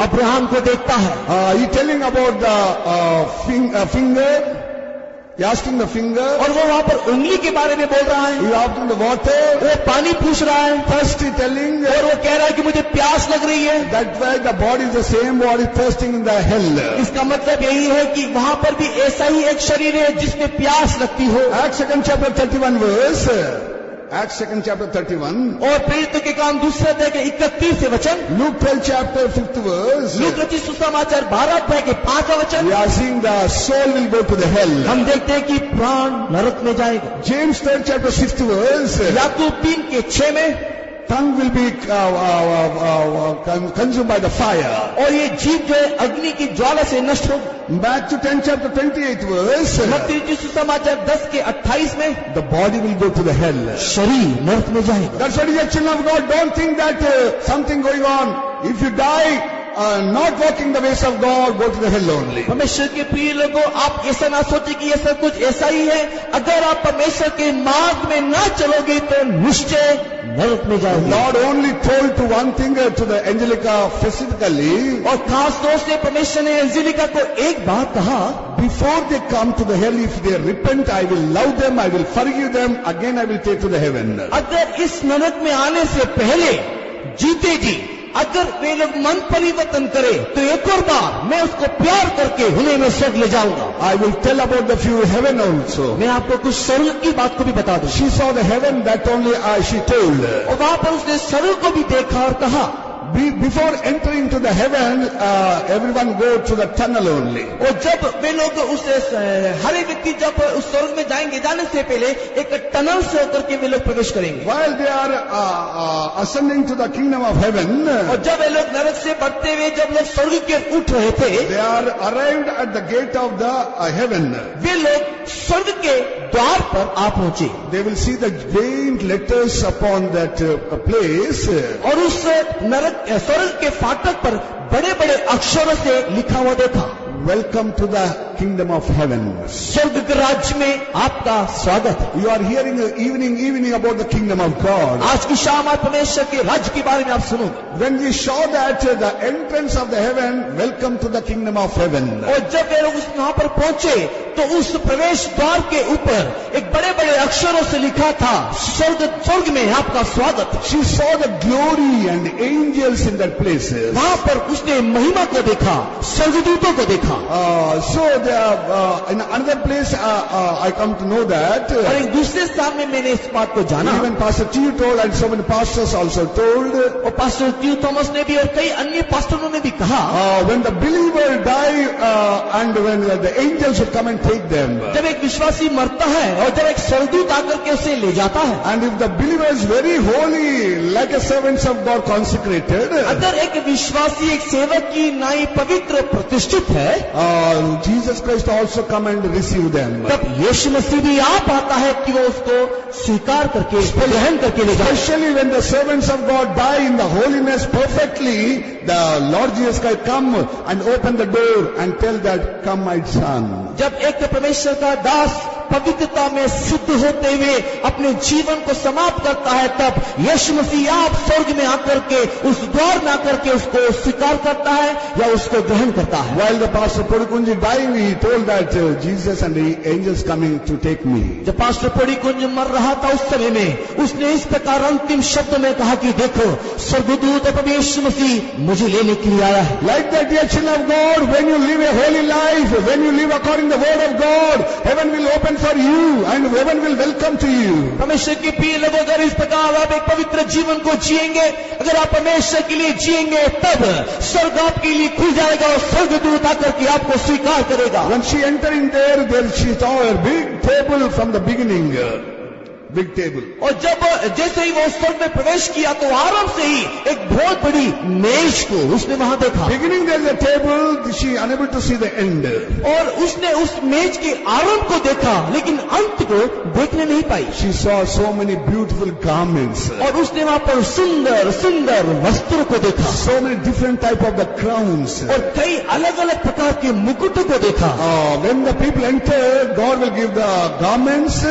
अब्राहम को देखता है. He telling about the finger. He asking the finger. और वो वहाँ पर उंगली के बारे में बोल रहा है. He asking the water. वो पानी पूछ रहा है. Thirsty telling. और वो कह रहा है कि मुझे प्यास लग रही है. That way the body is the same body thirsting in the hell. इसका मतलब यही है कि वहाँ पर भी ऐसा ही एक शरीर है जिसमें प्यास लगती हो. Acts 2nd chapter 31 verse. Acts 2nd chapter 31. और प्रेरितों के काम दूसरे अध्याय के 31 वचन. Luke 12 chapter 5th verse. Look रचित सुसमाचार 12 अध्याय के 5 वचन. We are seeing the soul will go to the hell. हम देखते हैं कि प्राण नरक में जाएगा. James 3rd chapter 6th verse. याकूब 3 के 6 में, tongue will be consumed by the fire. और ये जीव जो है अग्नि की ज्वाला से नष्ट होगा. Back to 10th chapter 28th verse. मत्ती रचित सुसमाचार 10 के 28 में, The body will go to the hell. शरीर नरक में जाएगा. That's why, dear children of God, don't think that something going on. If you die not walking the ways of God, go to the hell only. परमेश्वर के प्रिय लोगों, आप ऐसा ना सोचे कि ये सब कुछ ऐसा ही है. अगर आप परमेश्वर के मार्ग में ना चलोगे तो निश्चय नरक में जाओगे. Lord only told to one thing to the Angelica specifically. और खास तौर से परमेश्वर ने एंजेलिका को एक बात कहा, Before they come to the hell, if they repent, I will love them, I will forgive them, again I will take to the heaven. अगर इस नरक में आने से पहले जीते जी अगर वे लोग मन परिवर्तन करे तो एक और बार मैं उसको प्यार करके उन्हें मैं स्वर्ग ले जाऊंगा. I will tell about the few heaven also. मैं आपको कुछ स्वर्ग की बात को भी बता दूं. She saw the heaven, that only she told. और वहां पर उसने स्वर्ग को भी देखा और कहा, Before entering to the heaven, everyone go to the tunnel only. और जब वे लोग उस हर एक व्यक्ति जब उस स्वर्ग में जाएंगे, जाने से पहले एक टनल से होकर के वे लोग प्रवेश करेंगे. While they are ascending to the kingdom of heaven, और जब वे लोग नरक से बढ़ते हुए जब लोग स्वर्ग के उठ रहे थे, they are arrived at the gate of the heaven. वे लोग स्वर्ग के द्वार पर आ पहुंचे. They will see the giant letters upon that place. और उस नरक स्वर्ग के फाटक पर बड़े बड़े अक्षरों से लिखा हुआ देखा, Welcome to the kingdom of heaven. स्वर्ग के राज्य में आपका स्वागत है. You are hearing evening about the kingdom of God. आज की शाम आप परमेश्वर के राज्य के बारे में आप सुनोगे. When we saw that the entrance of the heaven, welcome to the kingdom of heaven. और जब वे लोग वहां पर पहुंचे तो उस प्रवेश द्वार के ऊपर एक बड़े बड़े अक्षरों से लिखा था, स्वर्ग में आपका स्वागत है. She saw the glory and angels in that place. वहां पर उसने महिमा को देखा, स्वर्गदूतों को देखा. So in another place I come to know that. और एक दूसरे स्थान में मैंने इस बात को जाना. Even Pastor T. told and so many pastors also told. और पास्टर टी. थॉमस ने भी और कई अन्य पास्टरों ने भी कहा, when the believer die and when the angels will come and take them. जब एक विश्वासी मरता है और जब एक स्वर्गदूत आकर के उसे ले जाता है, And if the believer is very holy, like a servants of God consecrated, अगर एक विश्वासी एक सेवक की नाई पवित्र प्रतिष्ठित है, Jesus Christ also come and receive them. तब यीशु मसीह भी आ पाता है कि वो उसको स्वीकार करके ग्रहण करके ले जाए। Especially when the servants of God die in the holiness perfectly, the Lord Jesus Christ come and open the door and tell that, come my son. जब एक परमेश्वर का दास पवित्रता में सिद्ध होते हुए अपने जीवन को समाप्त करता है, तब यीशु मसीह आप स्वर्ग में आकर के उस द्वार में आकर के उसको स्वीकार करता है या उसको ग्रहण करता है। While the pastor Podikunji dying, he told that Jesus and the angels coming to take me. जब पास्टर पोड़ीकुंज मर रहा था उस समय में उसने इस प्रकार अंतिम शब्द में कहा कि देखो स्वर्गदूत और प्रभु यीशु मसीह मुझे लेने के लिए आया है। Like that, dear children of God, when you live a holy life, when you live according to the word of God, heaven will open for you and heaven will welcome to you. परमेश्वर के प्रिय लोगों, अगर इस प्रकार आप एक पवित्र जीवन को जिएंगे, अगर आप परमेश्वर के लिए जिएंगे, तब स्वर्ग आपके लिए खुल जाएगा और स्वर्गदूत आकर के आपको स्वीकार करेगा। When she entered in there she saw a big table from the beginning. Big table. और जब जैसे ही वो स्वर्ग में प्रवेश किया तो आरंभ से ही एक बहुत बड़ी मेज को उसने वहां देखा। Beginning there is a table, she unable to see the end. और उसने उस मेज के आरंभ को देखा लेकिन अंत को देखने नहीं पाई। She saw so many beautiful garments. और उसने वहां पर सुंदर सुंदर वस्त्रों को देखा। So many different type of the crowns. और कई अलग अलग प्रकार के मुकुटों को देखा। When the people enter, God will give the garments,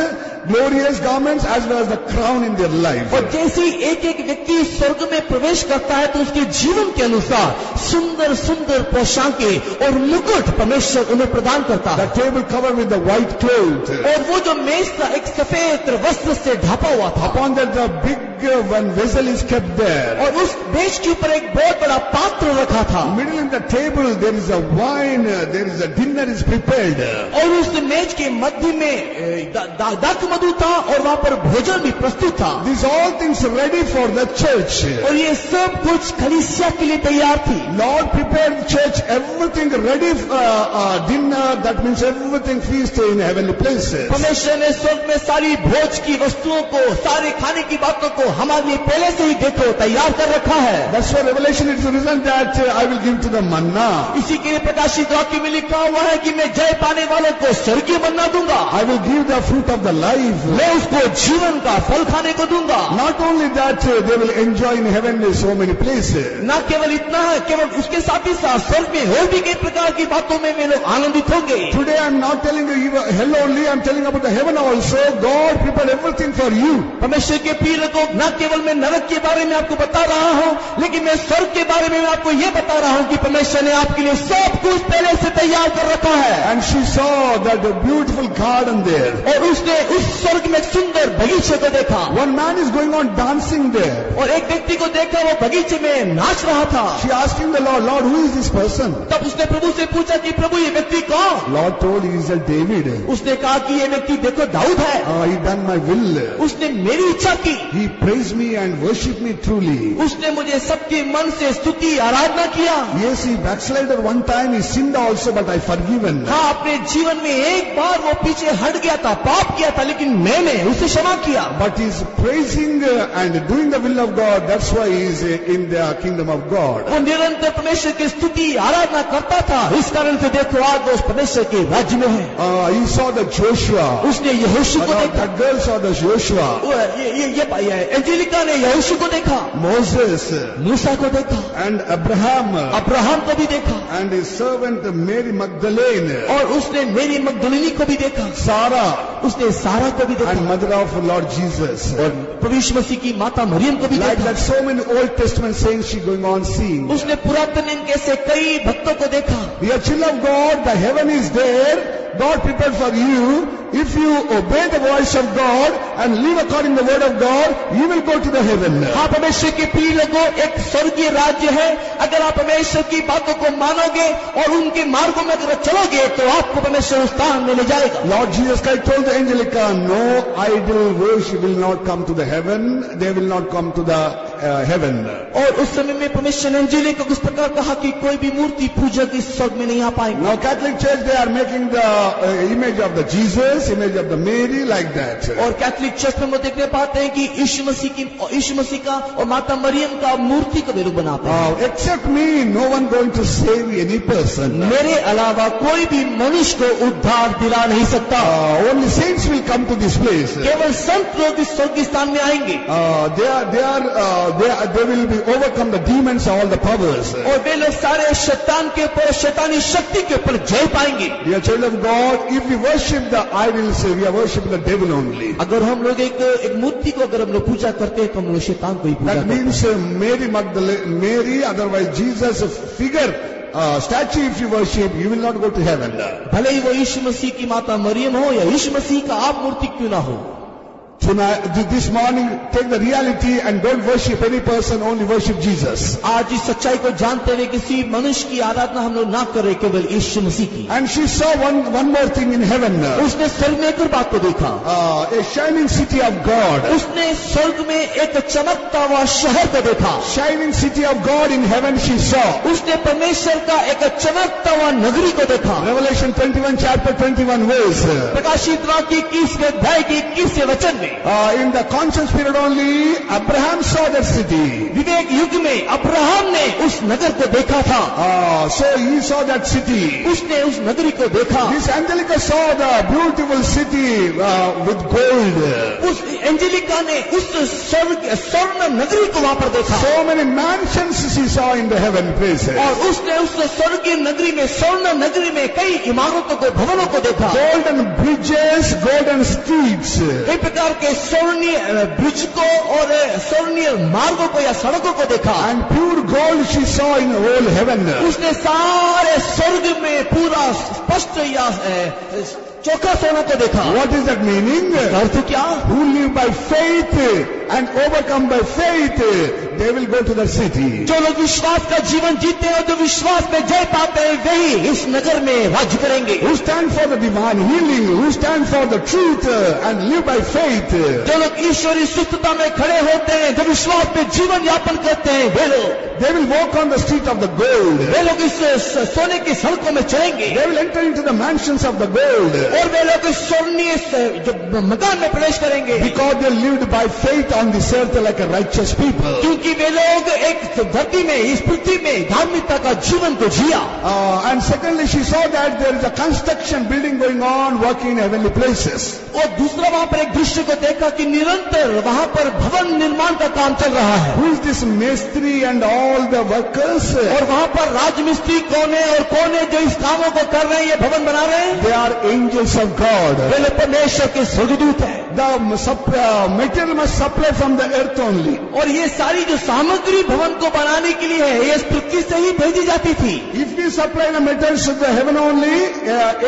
glorious garments as well as the crown in their life. और जैसे ही एक एक व्यक्ति स्वर्ग में प्रवेश करता है तो उसके जीवन के अनुसार सुंदर सुंदर पोशाकें और मुकुट परमेश्वर उन्हें प्रदान करता है। The table covered with the white cloth. और वो जो मेज था एक सफेद वस्त्र से ढका हुआ था। Upon that the big one vessel is kept there. और उस मेज के ऊपर एक बहुत बड़ा पात्र रखा था। Middle in the table there is a wine, there is a dinner is prepared. और उस मेज के मध्य में दाख मधु था और वहां पर भोजन भी प्रस्तुत था। These all things ready for the church. और ये सब कुछ कलीसिया के लिए तैयार थी। Lord prepared church, everything ready dinner, that means everything feast in heavenly places. परमेश्वर ने स्वर्ग में सारी भोज की वस्तुओं को, सारे खाने की बातों को हमारे लिए पहले से ही देखो तैयार कर रखा है। That's why Revelation it is written that I will give to the manna. इसी के लिए प्रकाशित वाक्य में लिखा हुआ है कि मैं जय पाने वालों को स्वर्गीय मन्ना दूंगा। I will give the fruit of the life. मैं उसको जीवन का फल खाने को दूंगा। Not only that, they will enjoy in heaven so many places. न केवल इतना है, केवल उसके साथ ही साथ स्वर्ग में और भी कई प्रकार की बातों में वे लोग आनंदित होंगे। Today I am not telling you hell only, I am telling about the heaven also. God prepared everything for you. परमेश्वर के प्रिय लोगों, न केवल मैं नरक के बारे में आपको बता रहा हूं, लेकिन मैं स्वर्ग के बारे में आपको यह बता रहा हूं कि परमेश्वर ने आपके लिए सब कुछ पहले से तैयार कर रखा है। And she saw that beautiful garden there. और उसने उस स्वर्ग में सुंदर बगीचे को देखा। One man is going on dancing there. और एक व्यक्ति को देखा वो बगीचे में नाच रहा था। She asking the Lord, Lord, who is this person? तब उसने प्रभु से पूछा कि प्रभु ये व्यक्ति कौन? Lord told he is a David. उसने कहा कि ये व्यक्ति देखो दाऊद है। He done my will. उसने मेरी इच्छा की। He praised me and worshiped me truly. उसने मुझे सबके मन से स्तुति आराधना किया। Yes, he backslided one time, he sinned also, but I forgiven. हाँ, अपने जीवन में एक बार वो पीछे हट गया था, पाप किया था, लेकिन मैंने उसे क्षमा किया। But he is praising and doing the will of God. That's why he is in the kingdom of God. वो निरंतर परमेश्वर की स्तुति आराधना करता था, इस कारण से देखो आज वो परमेश्वर के राज्य में है। He saw the Joshua. उसने यहोशू को देखा। That girl saw the Joshua. ये एंजेलिका ने यहोशू को देखा। Moses. मूसा को देखा। And Abraham. अब्राहम को भी देखा। And his servant Mary Magdalene. और उसने मेरी मगदलिनी को भी देखा। Sarah. उसने सारा को भी देखा। And mother of Lord Jesus. और प्रभु यीशु मसीह की माता मरियम को भी like देखा। that so many Old Testament saints she going on seeing. उसने पुरातन नियम के से कई भक्तों को देखा। Dear children of God, the heaven is there. God prepared for you. If you obey the voice of God and live according to the word of God, you will go to the heaven. हाँ, परमेश्वर के प्रिय लोगों, एक स्वर्गीय राज्य है। अगर आप परमेश्वर की बातों को मानोगे और उनके मार्गों में अगर चलोगे तो आपको परमेश्वर उस स्थान में ले जाएगा। Lord Jesus Christ told the Angelica, no idol worship will not come to the heaven. They will not come to the heaven. और उस समय में परमेश्वर ने अंजीली को इस प्रकार कहा कि कोई भी मूर्ति पूजक इस स्वर्ग में नहीं आ पाएंगे। Now Catholic Church, they are making the image of the Jesus, image of the Mary, like that. और कैथोलिक चर्च में हम देखने पाते हैं कि यीशु मसीह का और माता मरियम का मूर्ति को वे लोग बनाते हैं। Except me, no one going to save any person. मेरे अलावा कोई भी मनुष्य को उद्धार दिला नहीं सकता। Only saints will come to this place. केवल संत लोग इस स्वर्ग स्थान में आएंगे। They will be overcome the demons, all the powers. और वे लोग सारे शैतान के ऊपर, शैतानी शक्ति के ऊपर जय पाएंगे। Dear child of God, if we worship the idols, we are worshiping the devil only. अगर हम लोग एक मूर्ति को अगर हम लोग पूजा करते हैं तो हम लोग शैतान को ही पूजा That करते हैं। means Mary, otherwise Jesus, figure, statue, if you worship, you will not go to heaven. भले ही वो यीशु मसीह की माता मरियम हो या यीशु मसीह का आप मूर्ति क्यों ना हो। Tonight, this morning, take the reality and don't worship any person, only worship Jesus. आज इस सच्चाई को जानते हुए किसी मनुष्य की आराधना हम लोग ना करें, केवल यीशु मसीह की। And she saw one more thing in heaven. उसने स्वर्ग में एक और बात को देखा। A shining city of God. उसने स्वर्ग में एक चमकता हुआ शहर को देखा। Shining city of God in heaven she saw. उसने परमेश्वर का एक चमकता हुआ नगरी को देखा। Revelation 21 chapter 21 verse. प्रकाशित वाक्य 21 अध्याय के 21 वचन में In the conscience period only, Abraham saw that city. विवेक युग में अब्राहम ने उस नगर को देखा था। So he saw that city. उसने उस नगरी को देखा। This Angelica saw the beautiful city with gold. उस एंजेलिका ने उस स्वर्ण नगरी को वहां पर देखा। So many mansions she saw in the heaven places. और उसने उस स्वर्गीय नगरी में, स्वर्ण नगरी में कई इमारतों को, भवनों को देखा। Golden bridges, golden streets. कई प्रकार के स्वर्णीय ब्रिज को और स्वर्णीय मार्गों को या सड़कों को देखा। And pure gold she saw in whole heaven. उसने सारे स्वर्ग में पूरा स्पष्ट या चौका सोना को देखा। What is that meaning? अर्थ क्या? Who live by faith and overcome by faith, they will go to the city. जो लोग विश्वास का जीवन जीते हैं और जो विश्वास में जय पाते हैं वही इस नगर में राज्य करेंगे। Who stand for the divine healing, who stand for the truth and live by faith. जो लोग ईश्वरीय सुस्थता में खड़े होते हैं, जो विश्वास में जीवन यापन करते हैं, वे लोग They will walk on the street of the gold. वे लोग इस सोने की सड़कों में चलेंगे। They will enter into the mansions of the gold. और वे लोग इस स्वर्णीय जो मकान में प्रवेश करेंगे। Because they lived by faith on this earth like a righteous people. क्योंकि वे लोग एक धरती में, इस पृथ्वी में धार्मिकता का जीवन को जिया। And secondly, she saw that there is a construction building going on, working in heavenly places. और दूसरा वहां पर एक दृश्य को देखा कि निरंतर वहां पर भवन निर्माण का काम चल रहा है। Who is this Mestri and all the workers? और वहां पर राजमिस्त्री कौन है और कौन है जो इस कामों को कर रहे हैं, ये भवन बना रहे हैं? They are angels of God. वे लोग परमेश्वर के स्वर्गदूत हैं। The material must supply from the earth only. और ये सारी जो सामग्री भवन को बनाने के लिए है, ये इस पृथ्वी से ही भेजी जाती थी। If we supply the materials to the heaven only,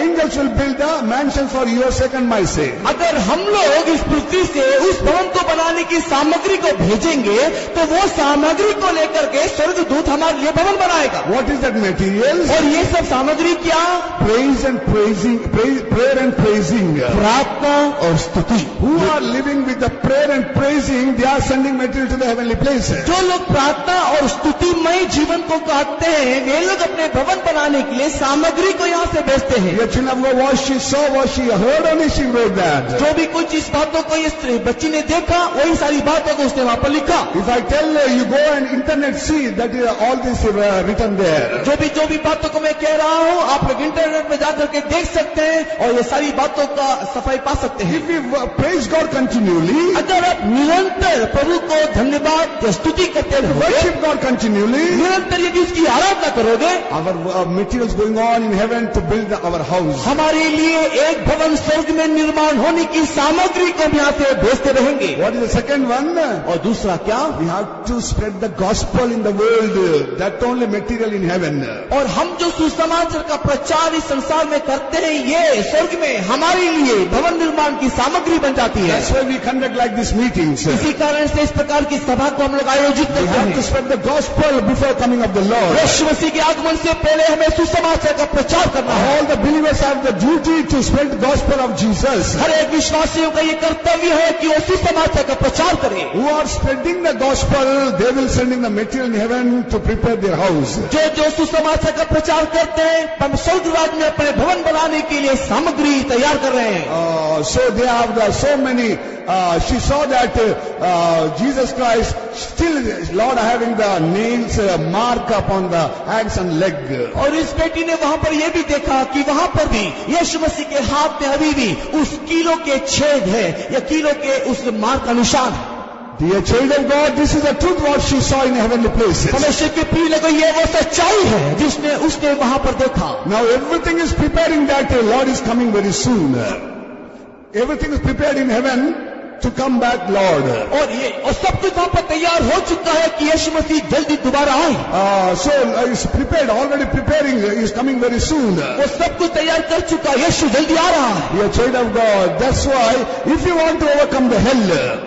angels will build the mansion for your sake and my sake. अगर हम लोग इस पृथ्वी से उस भवन को बनाने की सामग्री को भेजेंगे तो वो सामग्री को लेकर के स्वर्गदूत हमारे लिए भवन बनाएगा। What is that material? और ये सब सामग्री क्या? Praise and praising, prayer and praising. प्रार्थना और स्तुति। Who are living with the prayer and praising, they are sending material to the heavenly places. जो लोग प्रार्थना और स्तुतिमय जीवन को काटते हैं, वे लोग अपने भवन बनाने के लिए सामग्री को यहाँ से भेजते हैं। Your children of God, what she saw, what she heard, only she wrote that. जो भी कुछ इस बातों को इस बच्ची ने देखा, वही सारी बातों को उसने वहां पर लिखा। If I tell you go and internet see, that is all this written there. जो भी बातों को मैं कह रहा हूँ, आप लोग इंटरनेट में जाकर के देख सकते हैं और ये सारी बातों का सफाई पा सकते हैं। If we praise God continually, अगर आप निरंतर प्रभु को धन्यवाद स्तुति करते रहोगे, worship God continually, निरंतर यदि उसकी आराधना करोगे, our materials going on in heaven to build our house. हमारे लिए एक भवन स्वर्ग में निर्माण होने की सामग्री को हम यहाँ से भेजते रहेंगे। What is the second one? और दूसरा क्या? We have to spread the gospel in the world. That only material in heaven. और हम जो सुसमाचार का प्रचार इस संसार में करते हैं, ये स्वर्ग में हमारे लिए भवन निर्माण की सामग्री बन जाती है। That's why we conduct like these meetings. इसी कारण से इस प्रकार की सभा को हम लोग आयोजित We करते have to हैं। spread the gospel before coming of the Lord. यीशु मसीह के आगमन से पहले हमें सुसमाचार का प्रचार करना है। All the believers have the duty to spread the gospel of Jesus. हर एक विश्वासियों का ये कर्तव्य है कि वो सुसमाचार का प्रचार करें। Who are spreading the gospel, they will send in the material in heaven to prepare their house. जो सुसमाचार का प्रचार करते हैं, हम स्वर्गराज में अपने भवन बनाने के लिए सामग्री तैयार कर रहे हैं। So they have so many. She saw that Jesus Christ still, Lord, having the nails mark upon the hands and leg. और इस बेटी ने वहां पर यह भी देखा कि वहां पर भी यीशु मसीह के हाथ में अभी भी उस कीलों के छेद है या कीलों के उस मार्क का निशान है। Dear child of God, this is the truth what she saw in heavenly places. परमेश्वर के प्रिय लोगों, ये वो सच्चाई है जिसने उसने वहां पर देखा। Now everything is preparing that the Lord is coming very soon. Everything is prepared in heaven to come back, Lord. और सब कुछ वहां पर तैयार हो चुका है कि यीशु मसीह जल्दी दोबारा आए। So is prepared, already preparing, is coming very soon. वो सब कुछ तैयार कर चुका है, यीशु जल्दी आ रहा है। Dear child of God, that's why if you want to overcome the hell,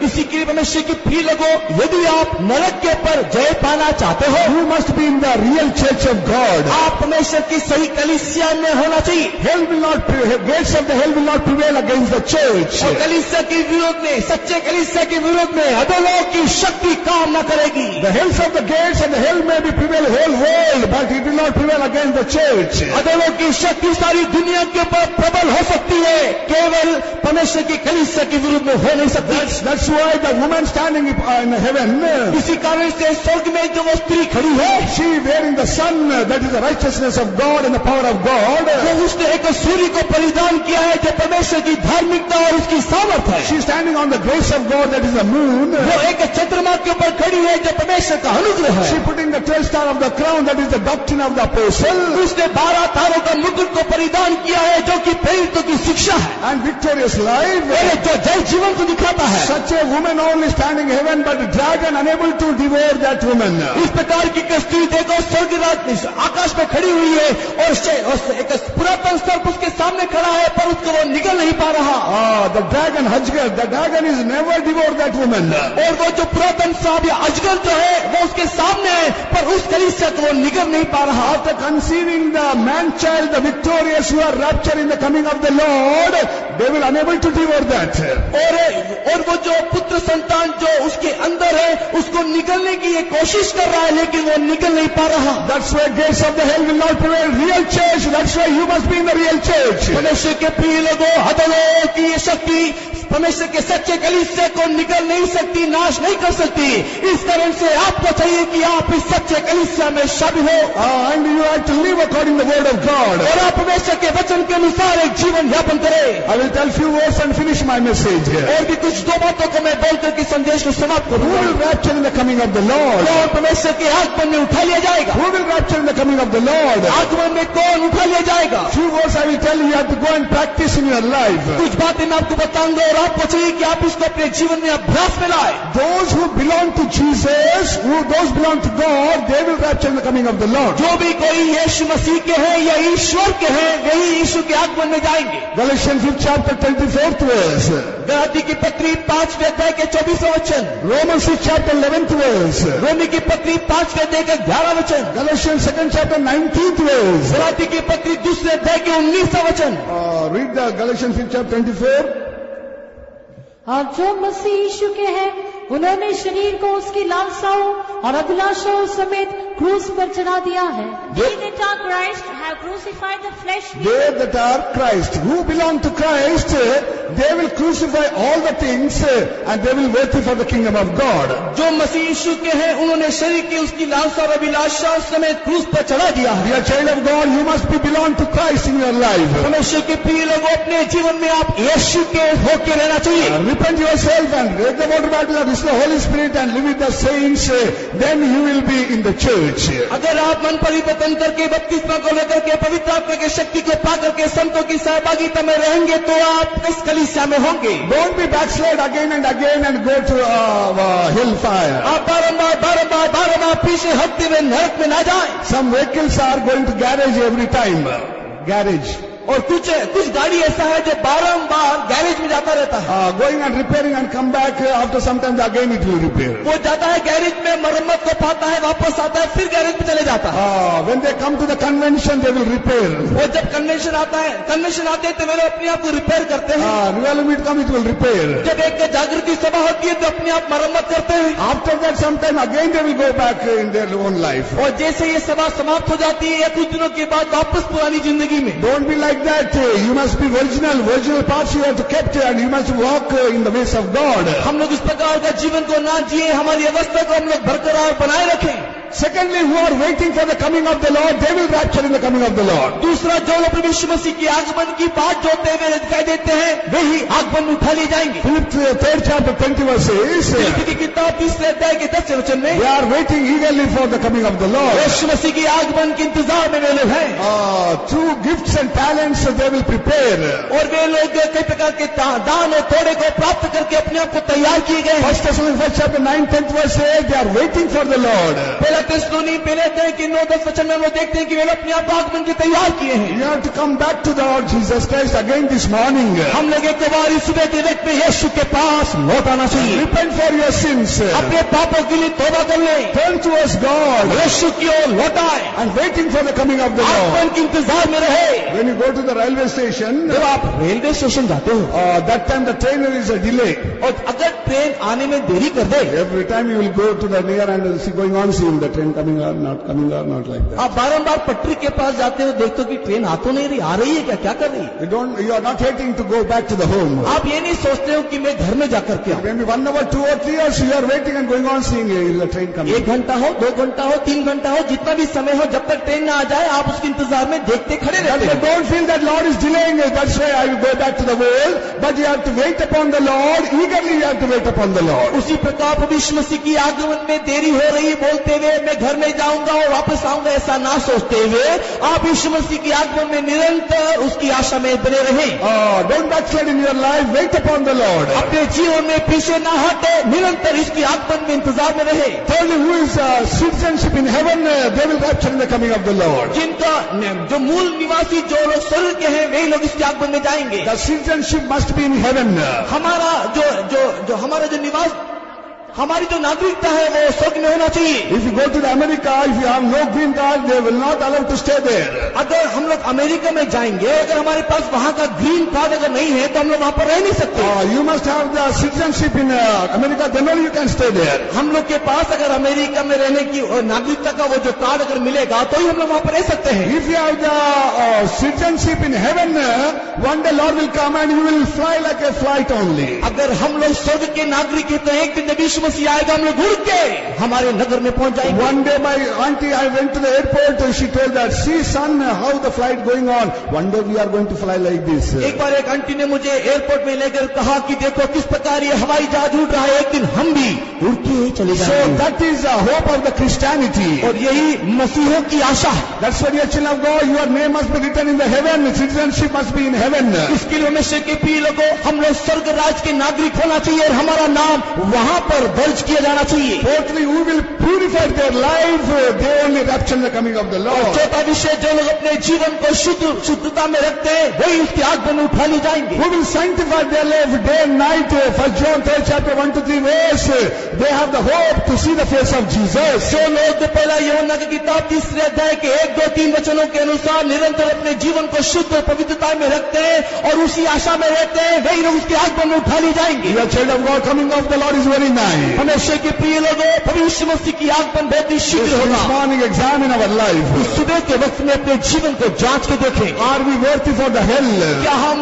इसी के लिए परमेश्वर के प्रिय लोगों, यदि आप नरक के ऊपर जय पाना चाहते हो, you must be in the real church of God. आप परमेश्वर की सही कलीसिया में होना चाहिए। Hell will not, gates of the hell will not prevail against the church. और कलीसिया के विरोध में, सच्चे कलीसिया के विरोध में अधोलोक की शक्ति काम न करेगी। The hells of the gates and the hell may be prevail whole world, but it will not prevail against the church. अधोलोक की शक्ति सारी दुनिया के ऊपर प्रबल हो सकती है, केवल परमेश्वर की कलीसिया के विरुद्ध में हो नहीं सकती। That's why the woman standing in heaven, इसी कारण से स्वर्ग में जो वो स्त्री खड़ी है, she wearing the sun, that is the righteousness of God and the power of God. वो उसने एक सूर्य को परिधान किया है जो परमेश्वर की धार्मिकता और उसकी सामर्थ है। She is standing on the grace of God, that is the moon. वो एक चंद्रमा के ऊपर खड़ी है जो परमेश्वर का अनुग्रह है। She putting the 12 star of the crown, that is the doctrine of the apostle. उसने 12 तारों का मुकुट को परिधान किया है जो कि प्रेरितों की शिक्षा है And victorious life. और जो जय जीवन को दिखाता है। Such a woman only standing in heaven, but the dragon unable to devour that woman. इस प्रकार की स्त्री देखो, स्वर्गराज आकाश में खड़ी हुई है और एक पुरातन सर्प उसके सामने खड़ा है, पर उसको वो निगल नहीं पा रहा। The dragon Ajgar, the dragon is never devoured that woman. और वो जो पुरातन सांप या अजगर जो है वो उसके सामने है, पर उस कलीसिया को वो निगल नहीं पा रहा। After conceiving the man child, the victorious who are raptured in the coming of the Lord, they will unable to devour that. और वो जो पुत्र संतान जो उसके अंदर है उसको निगलने की ये कोशिश कर रहा है, लेकिन वो निगल नहीं पा रहा। That's why gates of the hell will not prevail. Real church, that's why you must be in the real church. परमेश्वर के प्रिय लोगों, अधोलोक की ये शक्ति परमेश्वर के सच्चे कलीसिया को निगल नहीं सकती, नाश नहीं कर सकती। इस कारण से आपको चाहिए कि आप इस सच्चे कलीसिया में शामिल हो। And you have to live according to the word of God. और आप परमेश्वर के वचन के अनुसार एक जीवन यापन करें। I will tell few words and finish my message here. और भी कुछ दो बातों को मैं बोल करके संदेश को समाप्त Who करूंगा। will rapture in the coming of the Lord? कौन परमेश्वर के आगमन में उठा लिया जाएगा? Who will rapture in the coming of the Lord? आगमन में कौन उठा लिया जाएगा? Few words I will tell you, you have to go and practice in your life. कुछ बातें मैं आपको बताऊंगा और आपको चाहिए कि आप इसको अपने जीवन में अभ्यास में लाए। Those who belong to Jesus, those belong to God, they will rapture in the coming of the Lord. जो भी कोई यीशु मसीह के हैं या ईश्वर के हैं, वही यीशु के आगमन में जाएंगे। Galatians 5th chapter 24th verse. Galati की पत्री 5वें अध्याय के 24वां वचन। Romans 6th chapter 11th verse. रोमी की पत्री 5वें अध्याय के 11वां वचन। Galatians 2nd chapter 19th verse. Galati की पत्री 2 अध्याय के 19वां वचन। Read the Galatians 5th chapter 24. और जो मसीह यीशु के हैं, उन्होंने शरीर को उसकी लालसाओं और अभिलाषाओं समेत क्रूस पर चढ़ा दिया है। They that are Christ have crucified the flesh with They that are Christ, who belong to Christ, they will crucify all the things and they will wait for the kingdom of God. जो मसीह यीशु के हैं, उन्होंने शरीर की उसकी लालसा और अभिलाषाओं समेत क्रूस पर चढ़ा दिया है। Dear child of God, you must be belong to Christ in your life. परमेश्वर के प्रिय लोगों, अपने जीवन में आप यीशु के होके रहना चाहिए। Repent yourself and break the water bottle of the Holy Spirit and live with the saints, then you will be in the church. अगर आप मन परिवर्तन करके बपतिस्मा को लेकर के पवित्र आत्मा की शक्ति को पा करके संतों की सहभागिता में रहेंगे तो आप इस कलीसिया में होंगे। Don't be backslide again and go to hellfire. आप बारंबार पीछे हटते हुए नरक में ना जाएं। Some vehicles are going to garage every time. Garage. और कुछ गाड़ी ऐसा है जो बारंबार गैरेज में जाता रहता है, going and repairing and come back after some time again it will repair. वो जाता है गैरेज में, मरम्मत को पाता है, वापस आता है, फिर गैरेज में चले जाता है। When they come to the convention they will repair. वो जब कन्वेंशन आते हैं तो वे लोग अपने आप को रिपेयर करते हैं। Revival meet come it will repair. जब एक जागृति सभा होती है तो अपने आप मरम्मत करते हैं। After that sometime again they will go back in their own life. और जैसे ये सभा समाप्त हो जाती है या कुछ दिनों के बाद वापस पुरानी जिंदगी में। Don't be like that. You must be original parts you have to keep and you must walk in the ways of God. हम लोग इस प्रकार का जीवन को ना जिए, हमारी अवस्था को हम लोग बरकरार बनाए रखें। Secondly, who are waiting for the coming of the Lord, they will rapture in the coming of the Lord. दूसरा, जो लोग प्रभु यीशु मसीह की आगमन की बात जोते हुए दिखाई देते हैं, वे ही आगमन में उठा लिए जाएंगे। Philippians 3rd chapter 20 verses. फिलिप्पी की किताब 3 अध्याय के 10 वचन में They are waiting eagerly for the coming of the Lord. यीशु मसीह की आगमन के इंतजार में वे लोग हैं। Through gifts and talents they will prepare. और वे लोग कई प्रकार के दान और थोड़े को प्राप्त करके अपने आप को तैयार किए गए। 1 Thessalonians chapter 9 10th verse says they are waiting for the Lord. पहला थिस्सलुनी पहले अध्याय के 9-10 वचन में हम लोग देखते हैं कि वे लोग अपने आप आगमन के तैयार किए हैं। You have to come back to the Lord Jesus Christ again this morning. हम लोग एक बार इस सुबह के वक्त में यीशु के पास लौट आना चाहिए। Repent for your sins. अपने पापों के लिए तौबा कर लें। Turn towards God. यीशु की ओर लौट आए And waiting for the coming of the Lord. आगमन के इंतजार में रहे। When you go to the railway station, जब आप रेलवे स्टेशन जाते हो, that time the train is a delay. और अगर ट्रेन आने में देरी कर दे, Every time you will go to the near and see going on seeing the train coming or not like that. आप बारंबार पटरी के पास जाते हो, देखते हो कि ट्रेन आ तो नहीं रही, आ रही है क्या कर रही है? You are not hating to go back to the home. आप ये नहीं सोचते हो कि मैं घर में जाकर के आऊं। Maybe 1 hour, 2 or 3 hours you are waiting and going on seeing the train coming. 1 घंटा हो, 2 घंटा हो, 3 घंटा हो, जितना भी समय हो, जब तक ट्रेन ना आ जाए आप उसके इंतजार में देखते खड़े रहते हैं। Don't feel that Lord is delaying it. That's why I will go back to the world. But you have to wait upon the Lord. Eagerly you have to wait upon the Lord. उसी प्रकार प्रभु यीशु मसीह की आगमन में देरी हो रही है बोलते हुए मैं घर में जाऊंगा और वापस आऊंगा, ऐसा ना सोचते हुए आप यीशु मसीह की आगमन में निरंतर उसकी आशा में बने रहें। Don't backslide in your life. Wait upon the Lord. अपने जीवन में पीछे ना हटे, निरंतर इसकी आगमन में इंतजार में रहे। Thirdly, who is citizenship in heaven, they will rapture in the coming of the Lord. जिनका जो मूल निवासी जो लोग स्वर्ग के हैं वही लोग इसकी आगमन में जाएंगे। The citizenship must be in heaven. हमारा हमारा जो निवास, हमारी जो नागरिकता है वो स्वर्ग में होना चाहिए। If you go to America, if you have no green card, they will not allow to stay there. अगर हम लोग अमेरिका में जाएंगे, अगर हमारे पास वहां का ग्रीन कार्ड अगर नहीं है तो हम लोग वहां पर रह नहीं सकते। You must have the citizenship in America, then only you can stay there. हम लोग के पास अगर अमेरिका में रहने की नागरिकता का वो जो कार्ड अगर मिलेगा तो ही हम लोग वहां पर रह सकते हैं। If you have the citizenship in heaven, one day Lord will come and you will fly like a flight only. अगर हम लोग स्वर्ग के नागरिक हैं तो एक दिन जब यीशु मसीह आएगा हम लोग उड़ के हमारे नगर में पहुंच जाएंगे। One day my auntie, I went to the airport, she told that, see son, how the flight going on. One day we are going to fly like this. एक बार एक आंटी ने मुझे एयरपोर्ट में लेकर कहा कि देखो किस प्रकार ये हवाई जहाज उड़ रहा है, एक दिन हम भी उड़ के चले जाएंगे। So that is the hope of the Christianity. और यही मसीहों की आशा है। That's why dear children of God, your name must be written in the heaven. Citizenship must be in heaven. इसके लिए हमेशा के प्रिय लोगों, हम लोग स्वर्ग राज के नागरिक होना चाहिए और हमारा नाम वहां पर दर्ज किया जाना चाहिए। Fourthly, who will purify their life, they only rapture in the coming of the Lord. चौथा विषय, जो लोग अपने जीवन को शुद्धता में रखते हैं वही उसके आगमन में उठा ले जाएंगे। Who will sanctify their life day and night. 1 John 3rd chapter 1 to 3 verse, they have the hope to see the face of Jesus. जो लोग पहला यूहन्ना की किताब 3 अध्याय के 1, 2, 3 वचनों के अनुसार निरंतर अपने जीवन को शुद्ध और पवित्रता में रखते हैं और उसी आशा में रहते हैं, वही लोग उसके आगमन में उठा ले जाएंगे। The child of God, coming of the Lord is very nigh. हमेशा के प्रिय लोगों, भविष्य मसीह की आगमन बहुत ही शीघ्र होगा। This morning examine our life. इस सुबह के वक्त में अपने जीवन को जांच के देखें, Are we worthy for the hell? क्या हम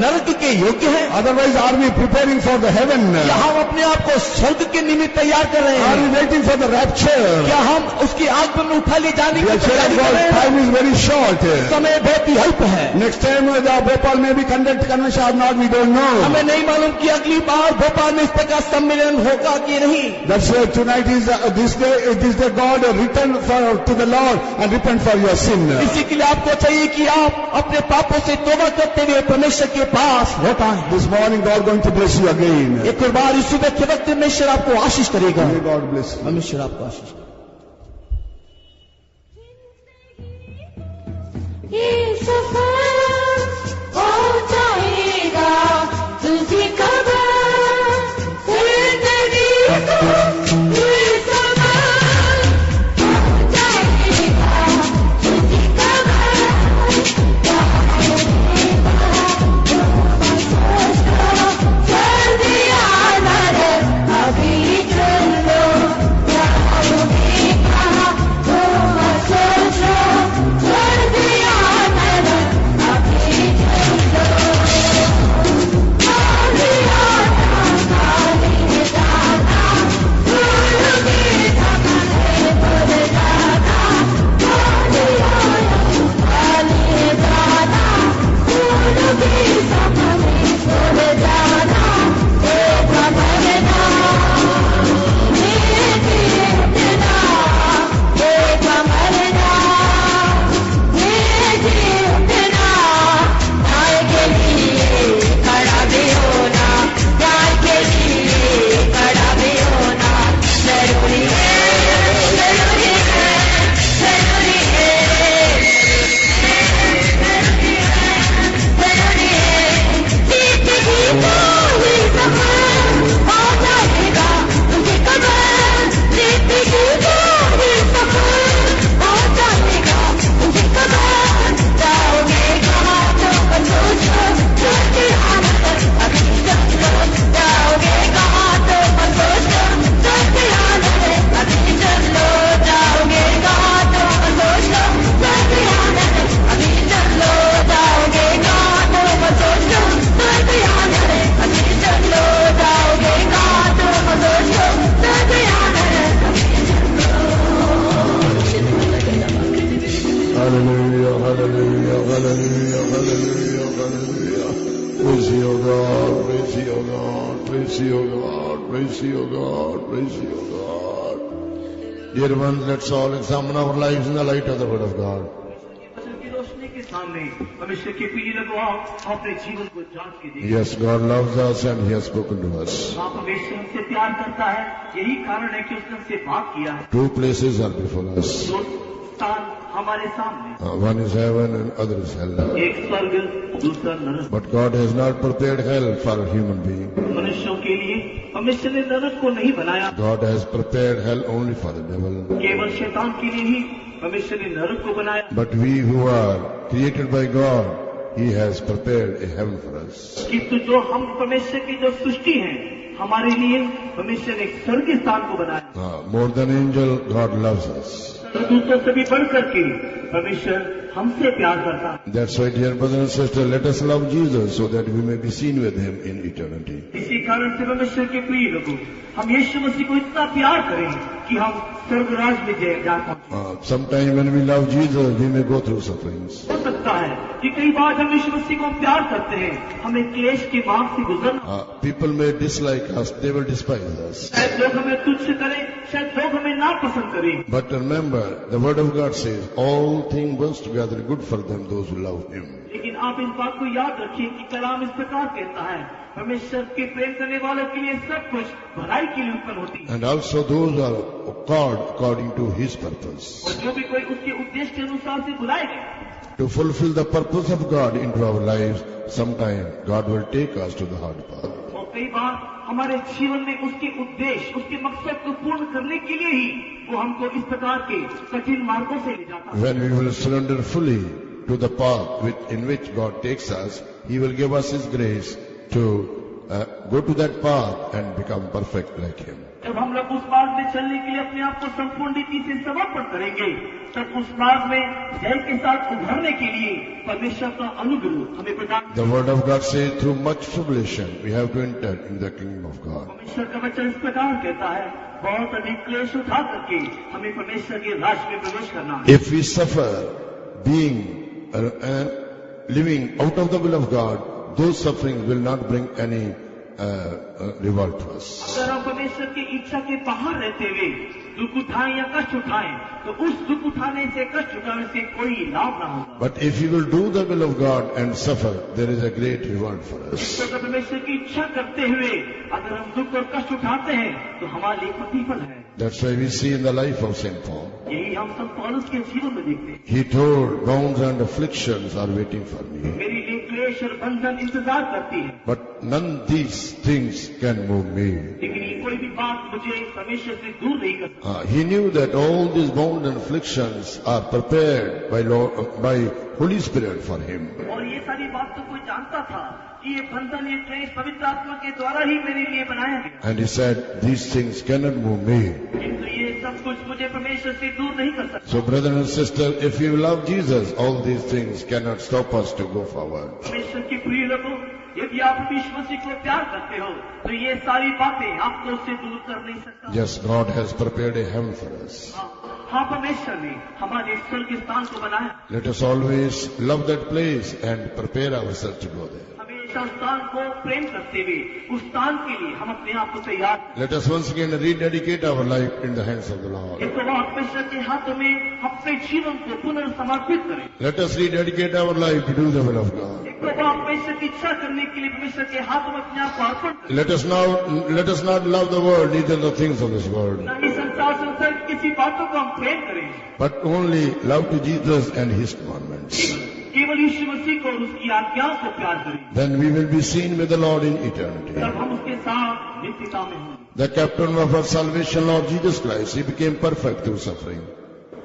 नरक के योग्य हैं? Otherwise, are we preparing for the heaven? क्या हम अपने आप को स्वर्ग के निमित्त तैयार कर रहे Are हैं? we waiting for the rapture? क्या हम उसकी आगमन में उठा ले जाने की The child तैयारी of कर God, रहे हैं? time is very short. समय बहुत ही अल्प है। Next time the Bhopal may be conduct convention or not, we don't know. हमें नहीं मालूम कि अगली बार भोपाल में इस प्रकार सम्मेलन होगा कि नहीं। That's why tonight is this day God return to the Lord and repent for your sin. इसी के लिए आपको चाहिए कि आप अपने पापों से तौबा करते हुए परमेश्वर के पास लौट आएं। This morning God going to bless you again. एक और बार इस सुबह के वक्त परमेश्वर आपको आशीष करेगा। May God bless you. परमेश्वर आपको आशीष करेगा। ये सफर God, praise you, O God, praise you, O God, praise you, O God, praise you, O God. Dear ones, let's all examine our lives in the light of the Word of God. Yes, God loves us and He has spoken to us. Two places are before us. One is heaven and other is hell. But God has not prepared hell for a human being. God has prepared hell only for the devil. But we who are created by God, He has prepared a heaven for us. More than angel, God loves us. That's why, dear brothers and sisters, let us love Jesus so that we may be seen with Him in eternity. Sometime when we love Jesus, we may go through sufferings. People may dislike us, they will despise us. But remember, the Word of God says, all things work together good for them, those who love Him. And also those who are called according to His purpose. To fulfill the purpose of God into our lives, sometime God will take us to the hard path. When we will surrender fully to the path in which God takes us, He will give us His grace to go to that path and become perfect like Him. जब हम लोग उस मार्ग में चलने के लिए अपने आप को संपूर्ण रीति से समर्पण करेंगे, तब उस मार्ग में जय के साथ उभरने के लिए परमेश्वर का अनुग्रह हमें प्रदान। The Word of God says, through much tribulation we have to enter in the kingdom of God. परमेश्वर का वचन इस प्रकार कहता है, बहुत अधिक क्लेश उठा करके हमें परमेश्वर के राज्य में प्रवेश करना है। If we suffer being living out of the will of God, those sufferings will not bring any reward to us. अगर हम परमेश्वर की इच्छा के बाहर रहते हुए दुख उठाएं या कष्ट उठाएं, तो उस दुख उठाने से, कष्ट उठाने से कोई लाभ ना होगा। But if we will do the will of God and suffer, there is a great reward for us. तो परमेश्वर की इच्छा करते हुए अगर हम दुख और कष्ट उठाते हैं, तो हमारे लिए प्रतिफल है। That's why we see in the life of Saint Paul. यही हम सब पौलुस के जीवन में देखते हैं। He told, bonds and afflictions are waiting for me. मेरी लिए क्लेश और बंधन इंतजार करती है। But none of these things can move me. लेकिन ये कोई भी बात मुझे परमेश्वर से दूर नहीं कर सकती। He knew that all these bonds and afflictions are prepared by Holy Spirit for him. और ये सारी बात तो कोई जानता था कि ये बंधन, ये क्लेश पवित्र आत्मा के द्वारा ही मेरे लिए बनाया गया। And he said, these things cannot move me. किंतु ये सब कुछ मुझे परमेश्वर से दूर नहीं कर सकता। So brother and sister, if you love Jesus, all these things cannot stop us to go forward. परमेश्वर के प्रिय लोगों, यदि आप यीशु मसीह को प्यार करते हो, तो ये सारी बातें आपको उससे दूर कर नहीं सकता। Yes, God has prepared a heaven for us. हाँ, परमेश्वर ने हमारे स्वर्ग स्थान को बनाया। Let us always love that place and prepare ourselves to go there. हमेशा स्थान को प्रेम करते हुए उस स्थान के लिए हम अपने आप को तैयार। Let us once again rededicate our life in the hands of the Lord. एक तो परमेश्वर के हाथों में अपने जीवन को पुनर्समर्पित करें। Let us rededicate our life to do the will of God. एक तो परमेश्वर की इच्छा करने के लिए परमेश्वर के हाथों में अपने आप को अर्पण करें। Let us not love the world, neither the things of this world. न ही संसार की किसी बातों को हम प्रेम करें, but only love to Jesus and His commandments. केवल यीशु मसीह को और उसकी आज्ञाओं को प्यार करें। Then we will be seen with the Lord in eternity. तब हम उसके साथ नित्यता में होंगे। The captain of our salvation, Lord Jesus Christ, He became perfect through suffering.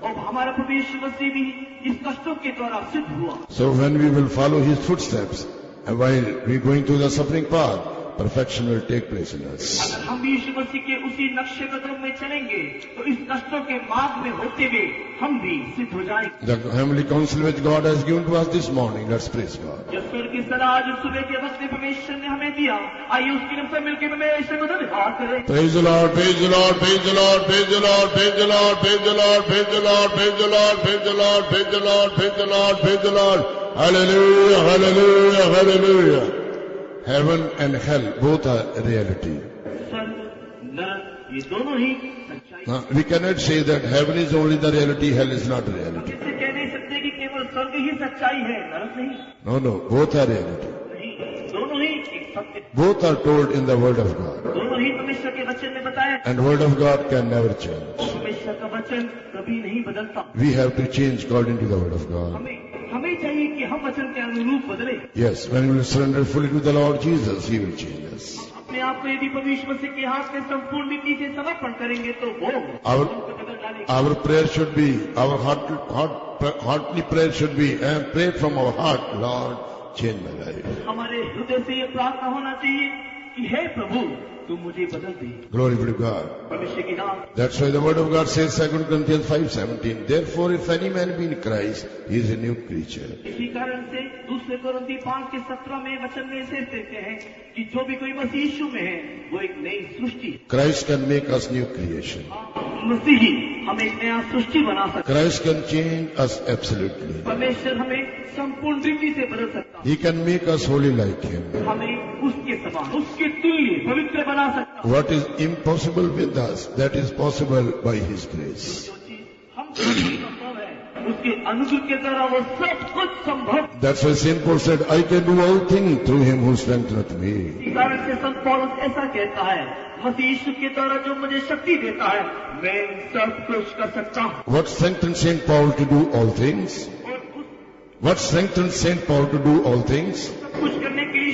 और हमारा प्रभु यीशु मसीह भी इस कष्टों के द्वारा सिद्ध हुआ। So when we will follow His footsteps, and while we are going through the suffering path, perfection will take place in us. अगर हम यीशु मसीह के उसी नक्शे कदम में चलेंगे, तो इस कष्टों के मार्ग में होते हुए हम भी सिद्ध हो जाएंगे। The heavenly counsel which God has given to us this morning, let's praise God. जो स्वर्ग की सलाह आज सुबह के वक्त में परमेश्वर ने हमें दिया, आइए उसके नाम से मिलकर परमेश्वर को धन्यवाद करें। Praise the Lord, praise the Lord, praise the Lord, praise the Lord, praise the Lord, praise the Lord, praise the Lord, praise the Lord, praise the Lord, praise the Lord, praise the Lord, praise the Lord. Hallelujah, hallelujah, hallelujah. heaven and hell, both are reality. स्वर्ग नरक ये दोनों ही सच्चाई। We cannot say that heaven is only the reality, hell is not reality. इससे कह नहीं सकते कि केवल स्वर्ग ही सच्चाई है, नरक नहीं। No, both are reality. नहीं, दोनों ही एक सत्य, Both are told in the word of God. दोनों ही परमेश्वर के वचन में बताया। And word of God can never change. परमेश्वर का वचन कभी नहीं बदलता। We have to change according to the word of God. हमें चाहिए कि हम वचन के अनुरूप बदले। Yes, when we will surrender fully to the Lord Jesus, He will change us. अपने आप को यदि परमेश्वर मसीह के हाथ में संपूर्ण रीति से समर्पण करेंगे तो वो हमको बदल डालेगा। Our prayer should be, our heartly prayer should be, and pray from our heart, Lord, change my life. हमारे हृदय से ये प्रार्थना होना चाहिए कि हे प्रभु तू मुझे बदल दे। Glory be to God. परमेश्वर की नाम। That's why the word of God says, 2 Corinthians 5:17, therefore if any man be in Christ, he is a new creature. इसी कारण से 2 कोरिन्थी 5:17 में वचन में ऐसे कहते हैं कि जो भी कोई मसीह यीशु में है वो एक नई सृष्टि है। Christ can make us new creation. मसीही हमें एक नया सृष्टि बना सकता है। Christ can change us absolutely. परमेश्वर हमें संपूर्ण रीति से बदल सकता है। He can make us holy like Him. हमें उसके समान, उसके तुल्य पवित्र बना सकता है। What is impossible with us, that is possible by His grace. जो चीज हमसे संभव है उसके अनुग्रह के द्वारा वो सब कुछ संभव। That's why Saint Paul said, I can do all things through Him who strengtheneth me. इसी कारण से संत पौलुस ऐसा कहता है, मसीह यीशु के द्वारा जो मुझे शक्ति देता है मैं सब कुछ कर सकता हूँ। What strengthened Saint Paul to do all things? What strengthened Saint Paul to do all things? सब कुछ करने के लिए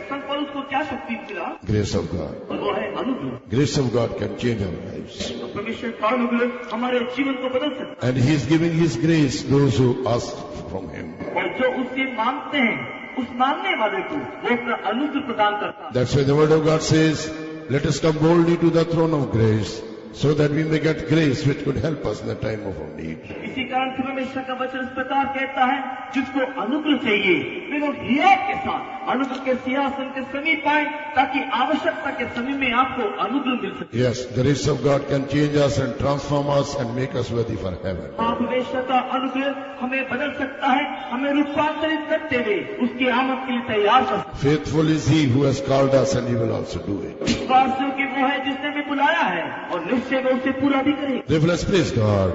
संत पौलुस को क्या शक्ति मिला? Grace of God. और वो है अनुग्रह। Grace of God can change our lives. परमेश्वर का अनुग्रह हमारे जीवन को बदल सकता है। And He is giving His grace those who ask from Him. और जो उससे मांगते हैं उस मांगने वाले को वो अपना अनुग्रह प्रदान करता है। That's why the word of God says, let us come boldly to the throne of grace, so that we may get grace which could help us in the time of our need. इसी कारण से परमेश्वर का वचन इस प्रकार कहता है, जिसको अनुग्रह चाहिए वे लोग हियाव के साथ अनुग्रह के सिंहासन के समीप आए ताकि आवश्यकता के समय में आपको अनुग्रह मिल सके। Yes, the grace of God can change us and transform us and make us worthy for heaven. परमेश्वर का अनुग्रह हमें बदल सकता है, हमें रूपांतरित करते हुए उसकी आमद के लिए तैयार कर सकता है। Faithful is He who has called us, and He will also do it. विश्वासियों की वो है जिसने हमें बुलाया है और निश्चय में उसे पूरा भी करेगा। Therefore, let's praise God.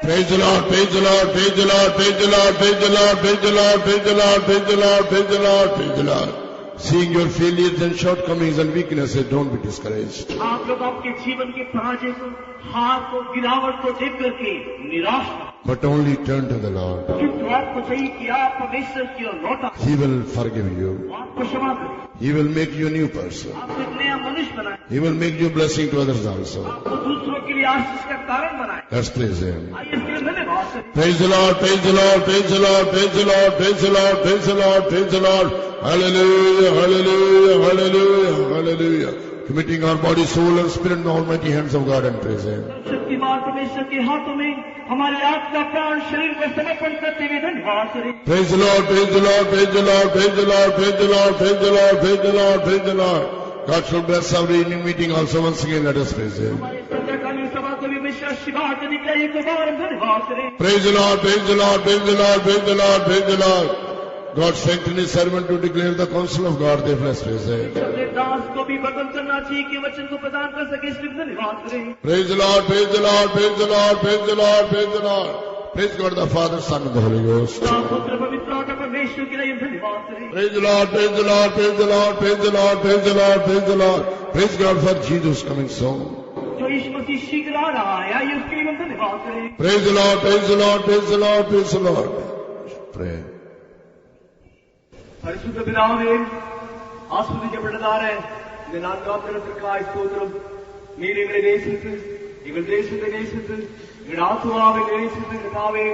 Praise the Lord, praise the Lord, praise the Lord, praise the Lord, praise the Lord, praise the Lord, praise the Lord, praise the Lord, praise the Lord, praise the Lord. Seeing your failures and shortcomings and weaknesses, don't be discouraged. आप लोग आपके जीवन के पराजय को, हार को, गिरावट को देख करके निराश न हो। But only turn to the Lord. किंतु आपको चाहिए कि आप परमेश्वर की ओर लौटा। He will forgive you. आपको क्षमा करें। He will make you a new person. आपको एक नया मनुष्य बनाए। He will make you a blessing to others also. आपको दूसरों के लिए आशीष का कारण बनाए। Let's praise Him. आइए इसके लिए धन्यवाद करें। Praise the Lord, praise the Lord, praise the Lord, praise the Lord, praise the Lord, praise the Lord, praise the Lord. Hallelujah, hallelujah, hallelujah, hallelujah. Committing our body, soul and spirit in the almighty hands of God and praise Him. Shaktimaan परमेश्वर के हाथों में हमारे आत्मा प्राण शरीर को समर्पण करते हुए धन्यवाद करें। Praise the Lord, praise the Lord, praise the Lord, praise the Lord, praise the Lord, praise the Lord, praise the Lord, praise the Lord. God shall bless our evening meeting also. Once again, let us praise Him. हमारे संध्याकालीन सभा को भी मिश्रा शिवा देने के लिए एक बार धन्यवाद करें। Praise the Lord, praise the Lord, praise the Lord, praise the Lord, praise the Lord. God strengthened His servant to declare the counsel of God. Therefore, let's praise Him. अपने दास को भी बदल करना चाहिए कि वचन को प्रदान कर सके, इसलिए धन्यवाद करें। Praise the Lord, praise the Lord, praise the Lord, praise the Lord, praise the Lord. Praise God the Father, Son, and the Holy Ghost. पुत्र पवित्र आत्मा परमेश्वर के लिए धन्यवाद करें। Praise the Lord, praise the Lord, praise the Lord, praise the Lord, praise the Lord, praise the Lord. Praise God for Jesus coming soon. जो यीशु मसीह शीघ्र आ रहा है, आइए उसके लिए धन्यवाद करें। Praise the Lord, praise the Lord, praise the Lord, praise the Lord. Pray. పరిశుద్ధ పితావే ఆస్వాదించబడ్డదారే இந்த நான்காம் ஸ்தோத்திரம் நீர் எங்களை நேசித்து எங்கள் தேசத்தை நேசித்து எங்கள் ஆத்துமாவை நேசித்து கர்த்தாவே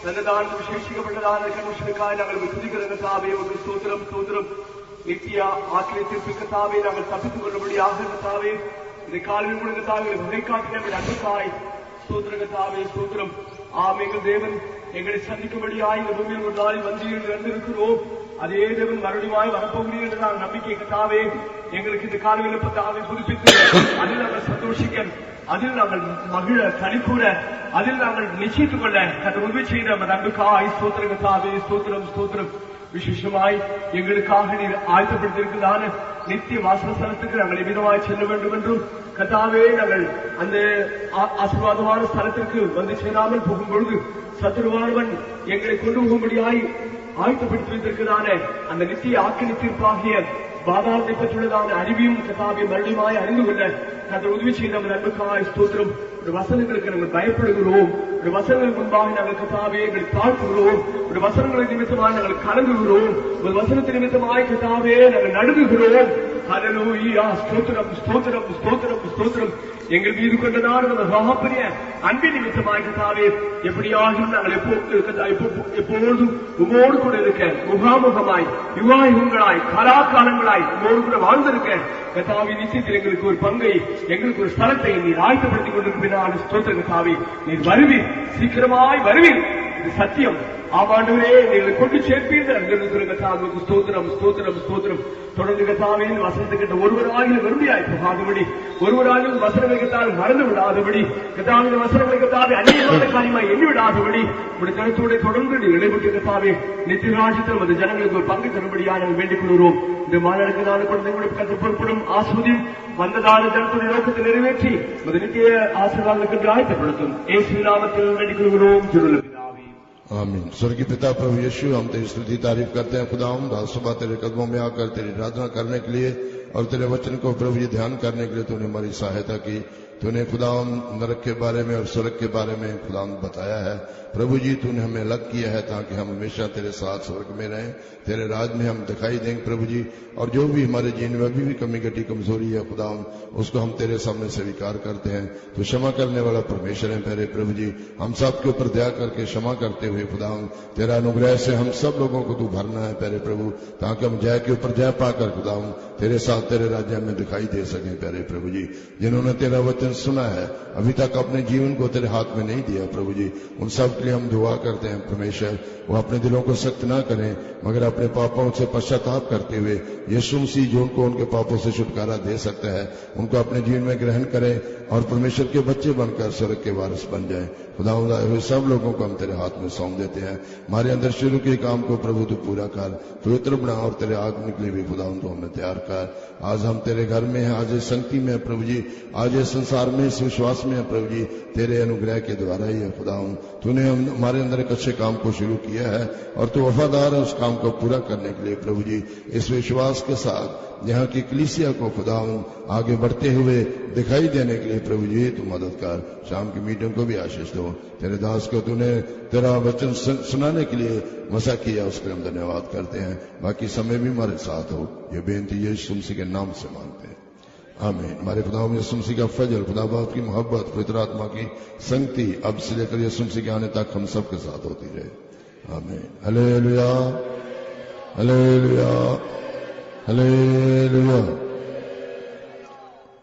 தன்னதான் விசேஷிக்கப்பட்டதான கனுஷனுக்காய் நாங்கள் துதிக்கிற கர்த்தாவே ஒரு ஸ்தோத்திரம் ஸ்தோத்திரம் நித்திய ஆக்கிரத்திற்கு கர்த்தாவே நாங்கள் தப்பித்துக் கொள்ளும்படியாக கர்த்தாவே இந்த காலையில் கூட கர்த்தாவே வழிகாட்டின எங்கள் அன்புக்காய் ஸ்தோத்திர கர்த்தாவே ஸ்தோத்திரம் ஆம் எங்கள் தேவன் எங்களை சந்திக்கும்படியாய் இந்த பூமியில் ஒரு நாளில் வந்தீர்கள் வந்திருக்கிறோம். அதே தேவன் மறுபடியும் வரப்போகிறீர்கள் என்ற நான் நம்பிக்கை கர்த்தாவே எங்களுக்கு இந்த கால விண்ணப்பத்தை புதுப்பித்து அதில் நாங்கள் சந்தோஷிக்க, அதில் நாங்கள் மகிழ கனிக்கூற, அதில் நாங்கள் நிச்சயித்துக் கொள்ள கர்த்தர் உதவி செய்த அன்புக்காய் ஸ்தோத்திர கர்த்தாவே ஸ்தோத்திரம் ஸ்தோத்திரம். விசேஷமாய் எங்களுக்காக நீர் ஆயத்தப்படுத்தியிருக்கிறான நித்திய வாசஸ்தலத்துக்கு நாங்கள் எவ்விதமாய் செல்ல வேண்டும் என்றும் கர்த்தாவே நாங்கள் அந்த ஆசீர்வாதமான ஸ்தலத்திற்கு வந்து சேராமல் போகும் பொழுது சத்துருவானவன் எங்களை கொண்டு போகும்படியாய் ஆயத்தப்படுத்தி வைத்திருக்கிறதான அந்த நித்திய ஆக்கினி தீர்ப்பாகிய பாதாளத்தை பெற்றுள்ளதான அறிவியும் கர்த்தாவே மறுபடியுமாய் அறிந்து கொள்ள கர்த்தர் உதவி செய்த நமது அன்புக்காய் ஸ்தோத்திரம். ஒரு வசனங்களுக்கு நாங்கள் பயப்படுகிறோம், ஒரு வசனங்களுக்கு முன்பாக நாங்கள் கர்த்தாவே எங்களை தாழ்த்துகிறோம், ஒரு வசனங்களுக்கு நிமித்தமாக நாங்கள் கலங்குகிறோம், ஒரு வசனத்தின் நிமித்தமாய் கர்த்தாவே நாங்கள் நடுங்குகிறோம். ஹல்லேலூயா, ஸ்தோத்திரம் ஸ்தோத்திரம் ஸ்தோத்திரம் ஸ்தோத்திரம். எங்கள் மீது கொண்டதான நம்ம மகாபெரிய அன்பின் நிமித்தமாய் கர்த்தாவே எப்படியாகும் நாங்கள் எப்பொழுதும் உமோடு கூட இருக்க முகாமுகமாய் யுகாயுகங்களாய் காலாகாலங்களாய் உமோடு கூட வாழ்ந்திருக்க கர்த்தாவே நிச்சயத்தில் எங்களுக்கு ஒரு பங்கை, எங்களுக்கு ஒரு ஸ்தலத்தை நீர் ஆயத்தப்படுத்திக் கொண்டிருக்கிறார். ஸ்தோத்திரம் கர்த்தாவே, நீர் வருவீர், சீக்கிரமாய் வருவீர். இது சத்தியம். ஆமாண்டவரே, நீங்கள் கொண்டு சேர்ப்பீர்கள். கர்த்தாவுக்கு ஸ்தோத்திரம் ஸ்தோத்திரம் ஸ்தோத்திரம். தொடர்ந்து கர்த்தாவே வசனத்தை கேட்ட ஒருவராகிலும் வெறுமையாய் போகாதபடி, ஒருவராகிலும் வசனங்களை கேட்டால் மறந்து விடாதபடி, கர்த்தாவே வசனங்களை கேட்டாவே அந்நியமான காரியமாய் எண்ணி விடாதபடி உடைய கருத்தோட தொடர்ந்து இடைபெற்று கர்த்தாவே நித்திய ராஜ்யத்தில் அந்த ஜனங்களுக்கு ஒரு பங்கு தரும்படியாக நாங்கள் வேண்டிக் கொள்கிறோம். இந்த மாநாடுக்கு குழந்தைகளுடைய கருத்து பொறுப்படும் ஆஸ்வதியும் வந்ததான ஜனத்துடைய நோக்கத்தை நிறைவேற்றி நித்திய ஆசீர்வாதங்களுக்கு ஆயத்தப்படுத்தும். இயேசுவின் நாமத்தில் வேண்டிக் கொள்கிறோம். आमीन। स्वर्गीय पिता प्रभु यीशु, हम तेरी स्तुति तारीफ करते हैं खुदावंद, आज सुबह तेरे कदमों में आकर तेरी आराधना करने के लिए और तेरे वचन को प्रभु जी ध्यान करने के लिए तूने हमारी सहायता की। तूने खुदावंद नरक के बारे में और स्वर्ग के बारे में खुदावंद बताया है। प्रभु जी तूने हमें अलग किया है ताकि हम हमेशा तेरे साथ स्वर्ग में रहें, तेरे राज में हम दिखाई देंगे प्रभु जी। और जो भी हमारे जीवन में अभी भी कमी घटी कमजोरी है खुदावंद, उसको हम तेरे सामने स्वीकार करते हैं। तो क्षमा करने वाला परमेश्वर है प्यारे प्रभु जी। हम सब के ऊपर दया करके क्षमा करते हुए खुदावंद तेरा अनुग्रह से हम सब लोगों को तू भरना है प्यारे प्रभु, ताकि हम जय के ऊपर जय पाकर खुदावंद तेरे साथ तेरे राज्य में दिखाई दे सकें प्यारे प्रभु जी। जिन्होंने तेरा वचन सुना है अभी तक अपने जीवन को तेरे हाथ में नहीं दिया प्रभु जी, उन सब के लिए हम दुआ करते हैं परमेश्वर, वो अपने दिलों को सख्त ना करें मगर अपने पापों से पश्चाताप करते हुए यीशु मसीह जो उनको उनके पापों से छुटकारा दे सकता है उनको अपने जीवन में ग्रहण करें और परमेश्वर के बच्चे बनकर स्वर्ग के वारिस बन जाएं। खुदावंद आए हुए सब लोगों को हम तेरे हाथ में सौंप देते हैं। हमारे अंदर शुरू के काम को प्रभु तू पूरा कर, पवित्र बना और तेरे आगमन के लिए भी खुदावंद हमें तैयार कर। आज हम तेरे घर में हैं, आज इस संगति में है प्रभु जी, आज इस संसार में इस विश्वास में है प्रभु जी, तेरे अनुग्रह के द्वारा ही है खुदावंद। तूने हमारे अंदर एक अच्छे काम को शुरू किया है और तू वफादार है उस काम को पूरा करने के लिए प्रभु जी। इस विश्वास के साथ यहाँ की कलीसिया को खुदावंद आगे बढ़ते हुए दिखाई देने के लिए प्रभु जी तू मदद कर। शाम की मीटिंग को भी आशीष दो। तेरे दास को तूने तेरा वचन सुनाने के लिए वसा किया, उसके हम धन्यवाद करते हैं। बाकी समय भी हमारे साथ हो, ये बेनती यीशु मसीह के नाम से मांगते हैं, आमीन। हमारे खुदा यीशु मसीह का फजल, खुदा बाप की मोहब्बत, पवित्र आत्मा की संगति अब से लेकर यीशु मसीह के आने तक हम सब के साथ होती रहे, आमीन। Hallelujah hallelujah hallelujah.